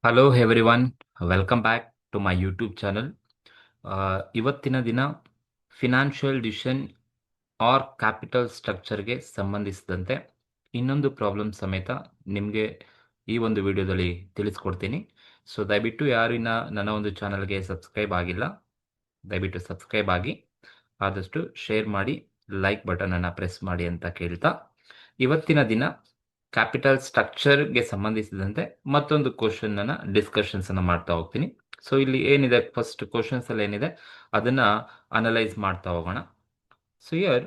Hello everyone, welcome back to my YouTube channel. ಇವತ್ತಿನ ದಿನ financial decision or capital ಸ್ಟ್ರಕ್ಚರ್ಗೆ ಸಂಬಂಧಿಸಿದಂತೆ ಇನ್ನೊಂದು ಪ್ರಾಬ್ಲಮ್ ಸಮೇತ ನಿಮಗೆ ಈ ಒಂದು ವಿಡಿಯೋದಲ್ಲಿ ತಿಳಿಸ್ಕೊಡ್ತೀನಿ. ಸೊ ದಯವಿಟ್ಟು ಯಾರು ಇನ್ನು ನನ್ನ ಒಂದು ಚಾನಲ್ಗೆ ಸಬ್ಸ್ಕ್ರೈಬ್ ಆಗಿಲ್ಲ, ದಯವಿಟ್ಟು ಸಬ್ಸ್ಕ್ರೈಬ್ ಆಗಿ, ಆದಷ್ಟು ಶೇರ್ ಮಾಡಿ, ಲೈಕ್ ಬಟನನ್ನು ಪ್ರೆಸ್ ಮಾಡಿ ಅಂತ ಕೇಳ್ತಾ ಇವತ್ತಿನ ದಿನ ಕ್ಯಾಪಿಟಲ್ ಸ್ಟ್ರಕ್ಚರ್ಗೆ ಸಂಬಂಧಿಸಿದಂತೆ ಮತ್ತೊಂದು ಕ್ವಶನ್ ಡಿಸ್ಕಷನ್ಸ್ ಅನ್ನ ಮಾಡ್ತಾ ಹೋಗ್ತೀನಿ. ಸೊ ಇಲ್ಲಿ ಏನಿದೆ, ಫಸ್ಟ್ ಕ್ವಶನ್ಸ್ ಅಲ್ಲಿ ಏನಿದೆ ಅದನ್ನ ಅನಲೈಸ್ ಮಾಡ್ತಾ ಹೋಗೋಣ. So here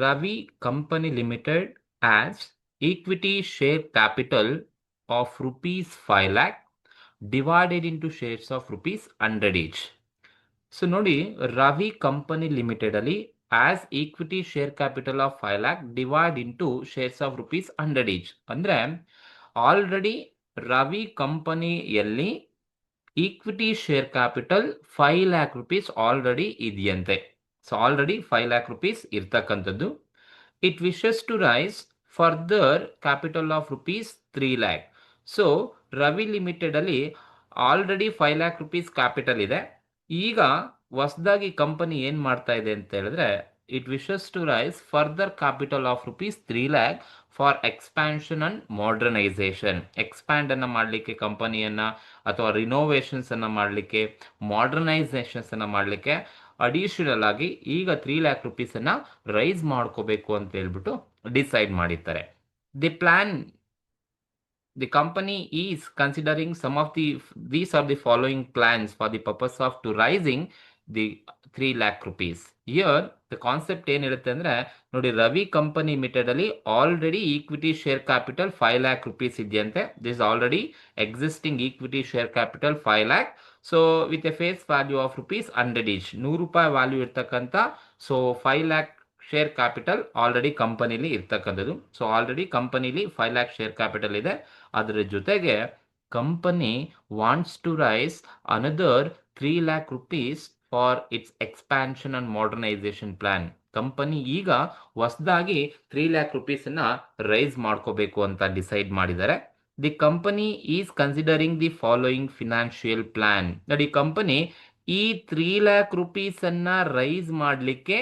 Ravi company limited has equity share capital of rupees 5 lakh divided into shares of rupees 100 each. So ನೋಡಿ, ರವಿ ಕಂಪನಿ ಲಿಮಿಟೆಡ್ ಅಲ್ಲಿ has equity share capital of 5 lakh divide into shares of rupees 100 each. ಅಂದ್ರೆ already Ravi ಕಂಪನಿಯಲ್ಲಿ equity share capital 5 lakh rupees already ಇದೆಯಂತೆ. So already 5 lakh rupees ಇರ್ತಕ್ಕಂಥದ್ದು. It wishes to raise further capital of rupees 3 lakh. So Ravi limited ಅಲ್ಲಿ already 5 lakh rupees capital ಇದೆ. ಈಗ ಹೊಸದಾಗಿ company ಏನ್ ಮಾಡ್ತಾ ಇದೆ ಅಂತ ಹೇಳಿದ್ರೆ, it wishes to raise further capital of rupees 3 lakh for expansion and modernisation. Expand ಅನ್ನ ಮಾಡಲಿಕ್ಕೆ ಕಂಪನಿಯನ್ನ, ಅಥವಾ ರಿನೋವೇಷನ್ಸ್ ಅನ್ನ ಮಾಡಲಿಕ್ಕೆ, ಮಾಡರ್ನೈಸೇಷನ್ಸ್ ಅನ್ನ ಮಾಡಲಿಕ್ಕೆ ಅಡಿಷನಲ್ ಆಗಿ ಈಗ 3 lakh rupees ಅನ್ನ ರೈಸ್ ಮಾಡ್ಕೋಬೇಕು ಅಂತ ಹೇಳ್ಬಿಟ್ಟು ಡಿಸೈಡ್ ಮಾಡಿರ್ತಾರೆ. The plan the company is considering these are the following plans for the purpose of to rising the 3 lakh rupees. Here the concept ಏನು ಹೇಳುತ್ತೆ ಅಂದ್ರೆ, ನೋಡಿ, ರವಿ ಕಂಪನಿ ಲಿಮಿಟೆಡ್ ಅಲ್ಲಿ already equity share capital 5 lakh rupees ಇದೆಯಂತೆ. This already existing equity share capital 5 lakh. So with a face value of rupees 100 each, 100 ರೂಪಾಯಿ value ಇರ್ತಕ್ಕಂಥ. So 5 lakh share capital already ಕಂಪನಿಲಿ ಇರ್ತಕ್ಕಂಥದ್ದು. ಸೊ ಆಲ್ರೆಡಿ ಕಂಪನಿಲಿ 5 lakh share capital ಇದೆ. ಅದರ ಜೊತೆಗೆ company wants to raise another 3 lakh rupees for its expansion and modernisation plan. Company ಈಗ ಹೊಸದಾಗಿ 3 lakh rupees ಅನ್ನ ರೈಸ್ ಮಾಡ್ಕೋಬೇಕು ಅಂತ ಡಿಸೈಡ್ ಮಾಡಿದ್ದಾರೆ. The company is considering the following financial plan. ನೋಡಿ, ಕಂಪನಿ ಈ 3 lakh rupees ಅನ್ನ ರೈಸ್ ಮಾಡಲಿಕ್ಕೆ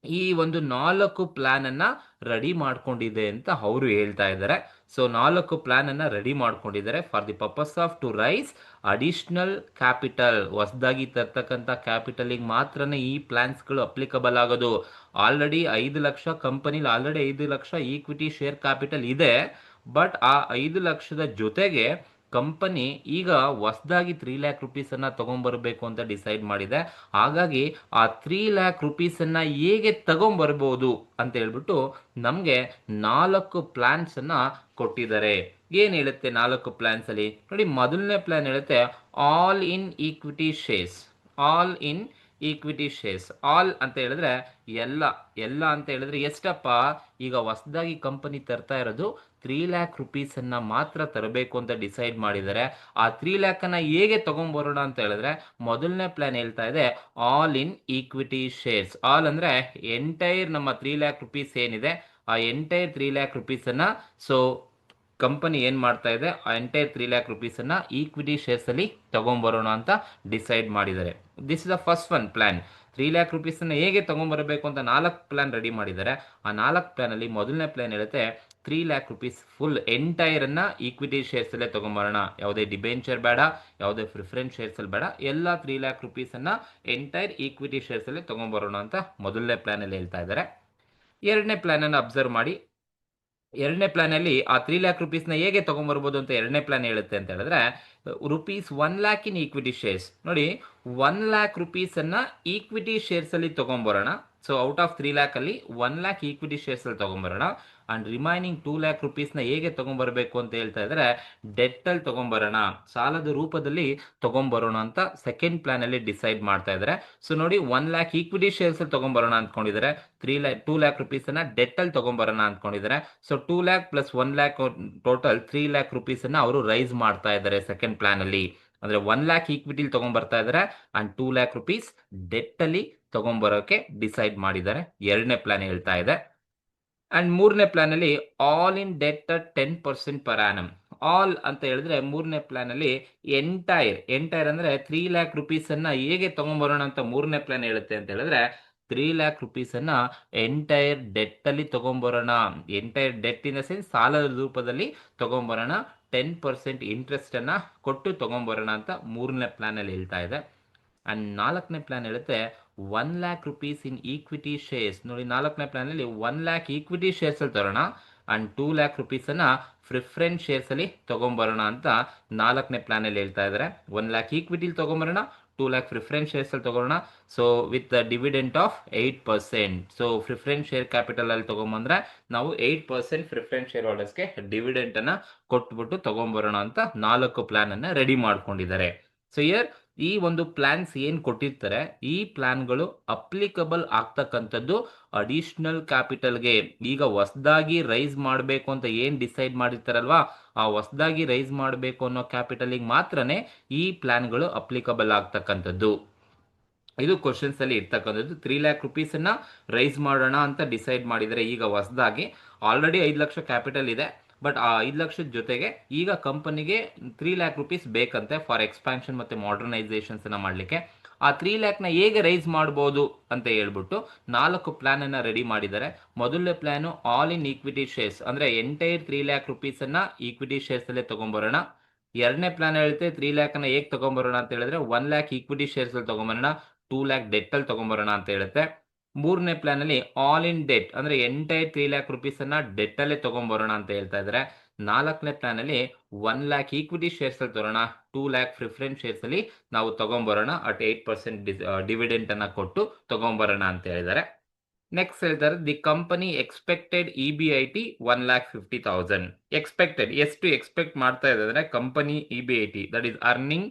ಈ ಒಂದು 4 ಪ್ಲಾನ್ ಅನ್ನ ರೆಡಿ ಮಾಡ್ಕೊಂಡಿದೆ ಅಂತ ಅವರು ಹೇಳ್ತಾ ಇದ್ದಾರೆ. ಸೊ 4 ಪ್ಲಾನ್ ಅನ್ನ ರೆಡಿ ಮಾಡ್ಕೊಂಡಿದ್ದಾರೆ for the purpose of to raise additional capital. ಹೊಸದಾಗಿ ತರ್ತಕ್ಕಂಥ ಕ್ಯಾಪಿಟಲ್ ಮಾತ್ರನೇ ಈ ಪ್ಲಾನ್ಸ್ಗಳು ಅಪ್ಲಿಕಬಲ್ ಆಗೋದು. ಆಲ್ರೆಡಿ 5 ಲಕ್ಷ ಕಂಪನಿಲಿ already 5 lakh equity share capital ಇದೆ. ಬಟ್ ಆ 5 ಲಕ್ಷದ ಜೊತೆಗೆ ಕಂಪನಿ ಈಗ ಹೊಸದಾಗಿ 3 lakh rupees ಅನ್ನ ತಗೊಂಡ್ಬರ್ಬೇಕು ಅಂತ ಡಿಸೈಡ್ ಮಾಡಿದೆ. ಹಾಗಾಗಿ ಆ 3 lakh rupees ಅನ್ನ ಹೇಗೆ ತಗೊಂಡ್ಬರ್ಬೋದು ಅಂತ ಹೇಳ್ಬಿಟ್ಟು ನಮಗೆ 4 ಪ್ಲಾನ್ಸ್ ಅನ್ನ ಕೊಟ್ಟಿದ್ದಾರೆ. ಏನ್ ಹೇಳುತ್ತೆ 4 ಪ್ಲಾನ್ಸ್ ಅಲ್ಲಿ? ನೋಡಿ, ಮೊದಲನೇ ಪ್ಲಾನ್ ಹೇಳುತ್ತೆ all in equity shares. All in equity shares. All ಅಂತ ಹೇಳಿದ್ರೆ ಎಲ್ಲ. ಎಲ್ಲ ಅಂತ ಹೇಳಿದ್ರೆ ಎಷ್ಟಪ್ಪ? ಈಗ ಹೊಸದಾಗಿ ಕಂಪನಿ ತರ್ತಾ ಇರೋದು 3 lakh rupees ಅನ್ನ ಮಾತ್ರ ತರಬೇಕು ಅಂತ ಡಿಸೈಡ್ ಮಾಡಿದ್ದಾರೆ. ಆ 3 lakh ಅನ್ನ ಹೇಗೆ ತಗೊಂಡ್ಬರೋಣ ಅಂತ ಹೇಳಿದ್ರೆ, ಮೊದಲನೇ ಪ್ಲಾನ್ ಹೇಳ್ತಾ ಇದೆ all in equity shares. All ಅಂದ್ರೆ ಎಂಟೈರ್ ನಮ್ಮ 3 lakh rupees ಏನಿದೆ, ಆ ಎಂಟೈರ್ 3 lakh rupees ಅನ್ನ ಸೊ ಕಂಪನಿ ಏನ್ ಮಾಡ್ತಾ ಇದೆ, ಆ ಎಂಟೈರ್ 3 lakh rupees ಅನ್ನ ಈಕ್ವಿಟಿ ಶೇರ್ಸ್ ಅಲ್ಲಿ ತಗೊಂಡ್ಬರೋಣ ಅಂತ ಡಿಸೈಡ್ ಮಾಡಿದ್ದಾರೆ. This is the first one plan. 3 lakh rupees ಅನ್ನ ಹೇಗೆ ತಗೊಂಡ್ಬರಬೇಕು ಅಂತ 4 ಪ್ಲಾನ್ ರೆಡಿ ಮಾಡಿದ್ದಾರೆ. ಆ 4 ಪ್ಲಾನ್ ಅಲ್ಲಿ ಮೊದಲನೇ ಪ್ಲಾನ್ ಹೇಳುತ್ತೆ 3 lakh rupees ಫುಲ್ ಎಂಟೈರ್ ಅನ್ನ ಈಕ್ವಿಟಿ ಶೇರ್ಸ್ ಅಲ್ಲೇ ತಗೊಂಡ್ಬರೋಣ. ಯಾವುದೇ ಡಿಬೆಂಚರ್ ಬೇಡ, ಯಾವುದೇ ಪ್ರಿಫರೆನ್ಸ್ ಶೇರ್ಸ್ ಅಲ್ಲಿ ಬೇಡ, ಎಲ್ಲ 3 lakh rupees ಅನ್ನ ಎಂಟೈರ್ ಈಕ್ವಿಟಿ ಶೇರ್ಸ್ ಅಲ್ಲೇ ತಗೊಂಡ್ಬರೋಣ ಅಂತ ಮೊದಲನೇ ಪ್ಲಾನ್ ಅಲ್ಲಿ ಹೇಳ್ತಾ ಇದ್ದಾರೆ. ಎರಡನೇ ಪ್ಲಾನ್ ಅನ್ನು ಅಬ್ಸರ್ವ್ ಮಾಡಿ. ಎರಡನೇ ಪ್ಲಾನ್ ಅಲ್ಲಿ ಆ 3 lakh rupees ನ ಹೇಗೆ ತಗೊಂಡ್ಬರ್ಬೋದು ಅಂತ ಎರಡನೇ ಪ್ಲಾನ್ ಹೇಳುತ್ತೆ ಅಂತ ಹೇಳಿದ್ರೆ, rupees 1 lakh in equity shares. ನೋಡಿ, 1 lakh rupees ಅನ್ನ ಈಕ್ವಿಟಿ ಶೇರ್ಸ್ ಅಲ್ಲಿ ತಗೊಂಡ್ಬರೋಣ. ಸೊ ಔಟ್ ಆಫ್ 3 lakh ಅಲ್ಲಿ 1 lakh ಈಕ್ವಿಟಿ ಶೇರ್ಸ್ ಅಲ್ಲಿ ತಗೊಂಡ್ಬರೋಣ. ಅಂಡ್ ರಿಮೈನಿಂಗ್ 2 lakh rupees ನ ಹೇಗೆ ತಗೊಂಡ್ಬರ್ಬೇಕು ಅಂತ ಹೇಳ್ತಾ ಇದ್ರೆ, ಡೆಟ್ ಅಲ್ಲಿ ತಗೊಂಡ್ಬರೋಣ, ಸಾಲದ ರೂಪದಲ್ಲಿ ತಗೊಂಡ್ಬರೋಣ ಅಂತ ಸೆಕೆಂಡ್ ಪ್ಲಾನ್ ಅಲ್ಲಿ ಡಿಸೈಡ್ ಮಾಡ್ತಾ ಇದ್ದಾರೆ. ಸೊ ನೋಡಿ, 1 lakh ಈಕ್ವಿಟಿ ಶೇರ್ಸ್ ಅಲ್ಲಿ ತಗೊಂಡ್ಬರೋಣ ಅಂದ್ಕೊಂಡಿದ್ದಾರೆ. 2 lakh rupees ಅನ್ನ ಡೆಟ್ ಅಲ್ಲಿ ತಗೊಂಡ್ಬರೋಣ ಅಂದ್ಕೊಂಡಿದ್ದಾರೆ. So 2 lakh plus 1 lakh total 3 lakh rupees ಅನ್ನ ಅವರು ರೈಸ್ ಮಾಡ್ತಾ ಇದ್ದಾರೆ ಸೆಕೆಂಡ್ ಪ್ಲಾನ್ ಅಲ್ಲಿ. ಅಂದ್ರೆ 1 lakh ಈಕ್ವಿಟಿಲಿ ತಗೊಂಡ್ಬರ್ತಾ ಇದ್ದಾರೆ ಅಂಡ್ 2 lakh rupees ಡೆಟ್ ಅಲ್ಲಿ ತಗೊಂಡ್ಬರೋಕೆ ಡಿಸೈಡ್ ಮಾಡಿದ್ದಾರೆ. ಎರಡನೇ ಪ್ಲಾನ್ ಹೇಳ್ತಾ ಇದೆ. ಅಂಡ್ ಮೂರನೇ ಪ್ಲಾನ್ ಅಲ್ಲಿ all in debt 10% per annum. All ಅಂತ ಹೇಳಿದ್ರೆ ಮೂರನೇ ಪ್ಲಾನ್ ಅಲ್ಲಿ ಎಂಟೈರ್ ಅಂದ್ರೆ 3 ಲ್ಯಾಕ್ ರುಪೀಸ್ ಅನ್ನ ಹೇಗೆ ತಗೊಂಡ್ಬರೋಣ ಅಂತ ಮೂರನೇ ಪ್ಲಾನ್ ಹೇಳುತ್ತೆ ಅಂತ ಹೇಳಿದ್ರೆ 3 ಲ್ಯಾಕ್ ರುಪೀಸ್ ಅನ್ನ ಎಂಟೈರ್ ಡೆಟ್ ಅಲ್ಲಿ ತಗೊಂಡ್ಬರೋಣ. Entire debt in the sense ಸಾಲದ ರೂಪದಲ್ಲಿ ತಗೊಂಡ್ಬರೋಣ. 10% ಇಂಟ್ರೆಸ್ಟ್ ಅನ್ನ ಕೊಟ್ಟು ತಗೊಂಡ್ಬರೋಣ ಅಂತ ಮೂರನೇ ಪ್ಲಾನ್ ಅಲ್ಲಿ ಹೇಳ್ತಾ ಇದೆ. ಅಂಡ್ ನಾಲ್ಕನೇ ಪ್ಲಾನ್ ಹೇಳುತ್ತೆ 1 lakh rupees in equity shares. ನೋಡಿ, ನಾಲ್ಕನೇ ಪ್ಲಾನ್ ಅಲ್ಲಿ 1 ಲ್ಯಾಕ್ ಈಕ್ವಿಟಿ ಶೇರ್ಸ್ ಅಲ್ಲಿ ತರೋಣ ಅಂಡ್ 2 ಲ್ಯಾಕ್ ರುಪೀಸ್ ಅನ್ನ ಪ್ರಿಫರೆನ್ಸ್ ಶೇರ್ಸ್ ಅಲ್ಲಿ ತಗೊಂಡ್ಬರೋಣ ಅಂತ ನಾಲ್ಕನೇ ಪ್ಲಾನ್ ಅಲ್ಲಿ ಹೇಳ್ತಾ ಇದ್ದಾರೆ. 1 ಲ್ಯಾಕ್ ಈಕ್ವಿಟಿ ತಗೊಂಡ್ಬರೋಣ, 2 ಲ್ಯಾಕ್ ಪ್ರಿಫರೆನ್ಸ್ ಶೇರ್ಸ್ ಅಲ್ಲಿ ತಗೊಳ್ಳೋಣ. So with dividend of 8%. So preference share capital ಅಲ್ಲಿ ತಗೊಂಡ್ಬಂದ್ರೆ ನಾವು 8% ಪ್ರಿಫರೆನ್ಸ್ ಶೇರ್ ಹೋಲ್ಡರ್ಸ್ಗೆ ಡಿವಿಡೆಂಟ್ ಅನ್ನ ಕೊಟ್ಬಿಟ್ಟು ತಗೊಂಡ್ಬರೋಣ ಅಂತ 4 ಪ್ಲಾನ್ ಅನ್ನ ರೆಡಿ ಮಾಡ್ಕೊಂಡಿದ್ದಾರೆ. ಸೊ ಇಯರ್ ಈ ಒಂದು ಪ್ಲಾನ್ಸ್ ಏನ್ ಕೊಟ್ಟಿರ್ತಾರೆ, ಈ ಪ್ಲಾನ್ಗಳು ಅಪ್ಲಿಕಬಲ್ ಆಗ್ತಕ್ಕಂಥದ್ದು ಅಡಿಷನಲ್ ಕ್ಯಾಪಿಟಲ್ಗೆ. ಈಗ ಹೊಸದಾಗಿ ರೈಸ್ ಮಾಡಬೇಕು ಅಂತ ಏನ್ ಡಿಸೈಡ್ ಮಾಡಿರ್ತಾರಲ್ವಾ, ಆ ಹೊಸದಾಗಿ ರೈಸ್ ಮಾಡಬೇಕು ಅನ್ನೋ ಕ್ಯಾಪಿಟಲ್ಗೆ ಮಾತ್ರನೇ ಈ ಪ್ಲಾನ್ಗಳು ಅಪ್ಲಿಕಬಲ್ ಆಗ್ತಕ್ಕಂಥದ್ದು. ಇದು ಕ್ವಶನ್ಸ್ ಅಲ್ಲಿ ಇರ್ತಕ್ಕಂಥದ್ದು. 3 ಲ್ಯಾಕ್ ರುಪೀಸ್ ಅನ್ನ ರೈಸ್ ಮಾಡೋಣ ಅಂತ ಡಿಸೈಡ್ ಮಾಡಿದರೆ ಈಗ ಹೊಸದಾಗಿ. ಆಲ್ರೆಡಿ 5 ಲಕ್ಷ ಕ್ಯಾಪಿಟಲ್ ಇದೆ, ಬಟ್ ಆ 5 ಲಕ್ಷದ ಜೊತೆಗೆ ಈಗ ಕಂಪನಿಗೆ 3 ಲ್ಯಾಕ್ ರುಪೀಸ್ ಬೇಕಂತೆ ಫಾರ್ ಎಕ್ಸ್ಪಾನ್ಷನ್ ಮತ್ತೆ ಮಾಡರ್ನೈಸೇಷನ್ಸ್ ಅನ್ನ ಮಾಡಲಿಕ್ಕೆ. ಆ 3 ಲ್ಯಾಕ್ ನ ಹೇಗೆ ರೈಸ್ ಮಾಡಬಹುದು ಅಂತ ಹೇಳ್ಬಿಟ್ಟು 4 ಪ್ಲಾನ್ ಅನ್ನ ರೆಡಿ ಮಾಡಿದ್ದಾರೆ. ಮೊದಲನೇ plan all in equity shares, ಅಂದ್ರೆ ಎಂಟೈರ್ 3 ಲ್ಯಾಕ್ ರುಪೀಸ್ ಅನ್ನ ಈಕ್ವಿಟಿ ಶೇರ್ಸ್ ಅಲ್ಲೇ ತಗೊಂಡ್ಬರೋಣ. ಎರಡನೇ ಪ್ಲಾನ್ ಹೇಳುತ್ತೆ 3 ಲ್ಯಾಕ್ ಅನ್ನ ಹೇಗೆ ತಗೊಂಡ್ಬರೋಣ ಅಂತ ಹೇಳಿದ್ರೆ 1 ಲ್ಯಾಕ್ ಈಕ್ವಿಟಿ ಶೇರ್ಸ್ ಅಲ್ಲಿ ತಗೊಂಡ್ಬರೋಣ, 2 ಲ್ಯಾಕ್ ಡೆಟ್ ಅಲ್ಲಿ ತಗೊಂಡ್ಬರೋಣ ಅಂತ ಹೇಳುತ್ತೆ. ಮೂರನೇ ಪ್ಲಾನ್ ಅಲ್ಲಿ ಆಲ್ ಇನ್ ಡೆಟ್, ಅಂದ್ರೆ ಎಂಟೈರ್ 3 ಲ್ಯಾಕ್ ರುಪೀಸ್ ಅನ್ನ ಡೆಟ್ ಅಲ್ಲೇ ತಗೊಂಡ್ಬರೋಣ ಅಂತ ಹೇಳ್ತಾ ಇದ್ದಾರೆ. ನಾಲ್ಕನೇ ಪ್ಲಾನ್ ಅಲ್ಲಿ 1 ಲ್ಯಾಕ್ ಈಕ್ವಿಟಿ ಶೇರ್ಸ್ ಅಲ್ಲಿ ತರೋಣ, 2 ಲ್ಯಾಕ್ ಪ್ರಿಫರೆನ್ಸ್ ಶೇರ್ಸ್ ಅಲ್ಲಿ ನಾವು ತಗೊಂಡ್ಬರೋಣ ಅಟ್ 8% ಡಿವಿಡೆಂಟ್ ಅನ್ನ ಕೊಟ್ಟು ತಗೊಂಡ್ಬರೋಣ ಅಂತ ಹೇಳಿದ್ದಾರೆ. ನೆಕ್ಸ್ಟ್ ಹೇಳ್ತಾರೆ the company expected EBIT 1,50,000. Expected ಎಷ್ಟು ಎಕ್ಸ್ಪೆಕ್ಟ್ ಮಾಡ್ತಾ ಇದೆ ಅಂದ್ರೆ company EBIT that is earning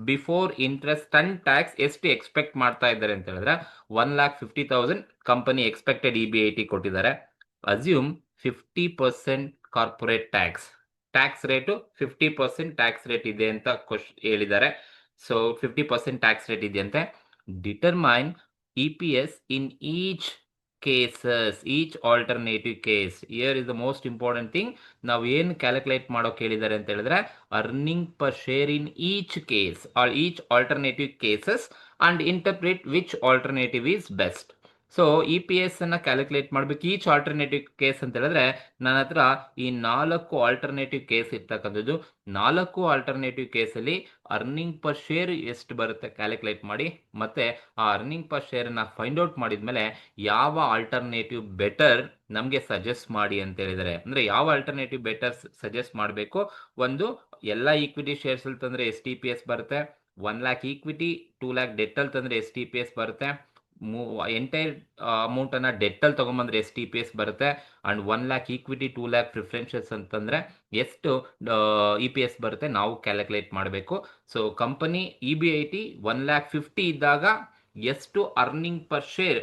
before interest and tax ಎಷ್ಟು ಎಕ್ಸ್ಪೆಕ್ಟ್ ಮಾಡ್ತಾ ಇದ್ದಾರೆ ಅಂತ ಹೇಳಿದ್ರೆ 1,50,000 ಕಂಪನಿ ಎಕ್ಸ್ಪೆಕ್ಟೆಡ್ EBIT ಕೊಟ್ಟಿದ್ದಾರೆ. Assume 50% corporate tax rate 50% tax rate ಇದೆ ಅಂತ ಹೇಳಿದ್ದಾರೆ. ಸೊ 50% ಟ್ಯಾಕ್ಸ್ ರೇಟ್ ಇದೆಯಂತೆ. Determine EPS in each alternative case. Here is the most important thing. ನಾವು ಏನು ಕ್ಯಾಲ್ಕುಲೇಟ್ ಮಾಡೋಕೆ ಹೇಳಿದ್ದಾರೆ ಅಂತ ಹೇಳಿದ್ರೆ earning per share in each case or each alternative cases and interpret which alternative is best. So EPS ಅನ್ನ calculate ಮಾಡಬೇಕು each alternative case ಅಂತ ಹೇಳಿದ್ರೆ ನನ್ನ ಹತ್ರ ಈ 4 ಆಲ್ಟರ್ನೇಟಿವ್ ಕೇಸ್ ಇರ್ತಕ್ಕಂಥದ್ದು. 4 ಆಲ್ಟರ್ನೇಟಿವ್ ಕೇಸಲ್ಲಿ ಅರ್ನಿಂಗ್ ಪರ್ ಶೇರ್ ಎಷ್ಟು ಬರುತ್ತೆ ಕ್ಯಾಲ್ಕುಲೇಟ್ ಮಾಡಿ, ಮತ್ತೆ ಆ ಅರ್ನಿಂಗ್ ಪರ್ ಶೇರ್ ಅನ್ನ ಫೈಂಡ್ ಔಟ್ ಮಾಡಿದ್ಮೇಲೆ ಯಾವ ಆಲ್ಟರ್ನೇಟಿವ್ ಬೆಟರ್ ನಮಗೆ ಸಜೆಸ್ಟ್ ಮಾಡಿ ಅಂತ ಹೇಳಿದರೆ, ಅಂದ್ರೆ ಯಾವ ಆಲ್ಟರ್ನೇಟಿವ್ ಬೆಟರ್ ಸಜೆಸ್ಟ್ ಮಾಡಬೇಕು. ಒಂದು ಎಲ್ಲ ಈಕ್ವಿಟಿ ಶೇರ್ಸ್ ಅಲ್ಲಿ ತಂದ್ರೆ STPS ಬರುತ್ತೆ, 1 ಲ್ಯಾಕ್ ಈಕ್ವಿಟಿ 2 ಲ್ಯಾಕ್ ಡೆಟ್ ಅಲ್ಲಿ ತಂದ್ರೆ STPS ಬರುತ್ತೆ, ಎಂಟೈರ್ ಅಮೌಂಟ್ ಅನ್ನ ಡೆಟ್ ಅಲ್ಲಿ ತಗೊಂಡ್ಬಂದ್ರೆ STPS ಬರುತ್ತೆ, and 1 lakh equity 2 lac preferences ಅಂತಂದ್ರೆ ಎಷ್ಟು EPS ಬರುತ್ತೆ ನಾವು ಕ್ಯಾಲ್ಕುಲೇಟ್ ಮಾಡಬೇಕು. ಸೊ ಕಂಪನಿ EBIT 1,50,000 ಇದ್ದಾಗ ಎಷ್ಟು ಅರ್ನಿಂಗ್ ಪರ್ ಶೇರ್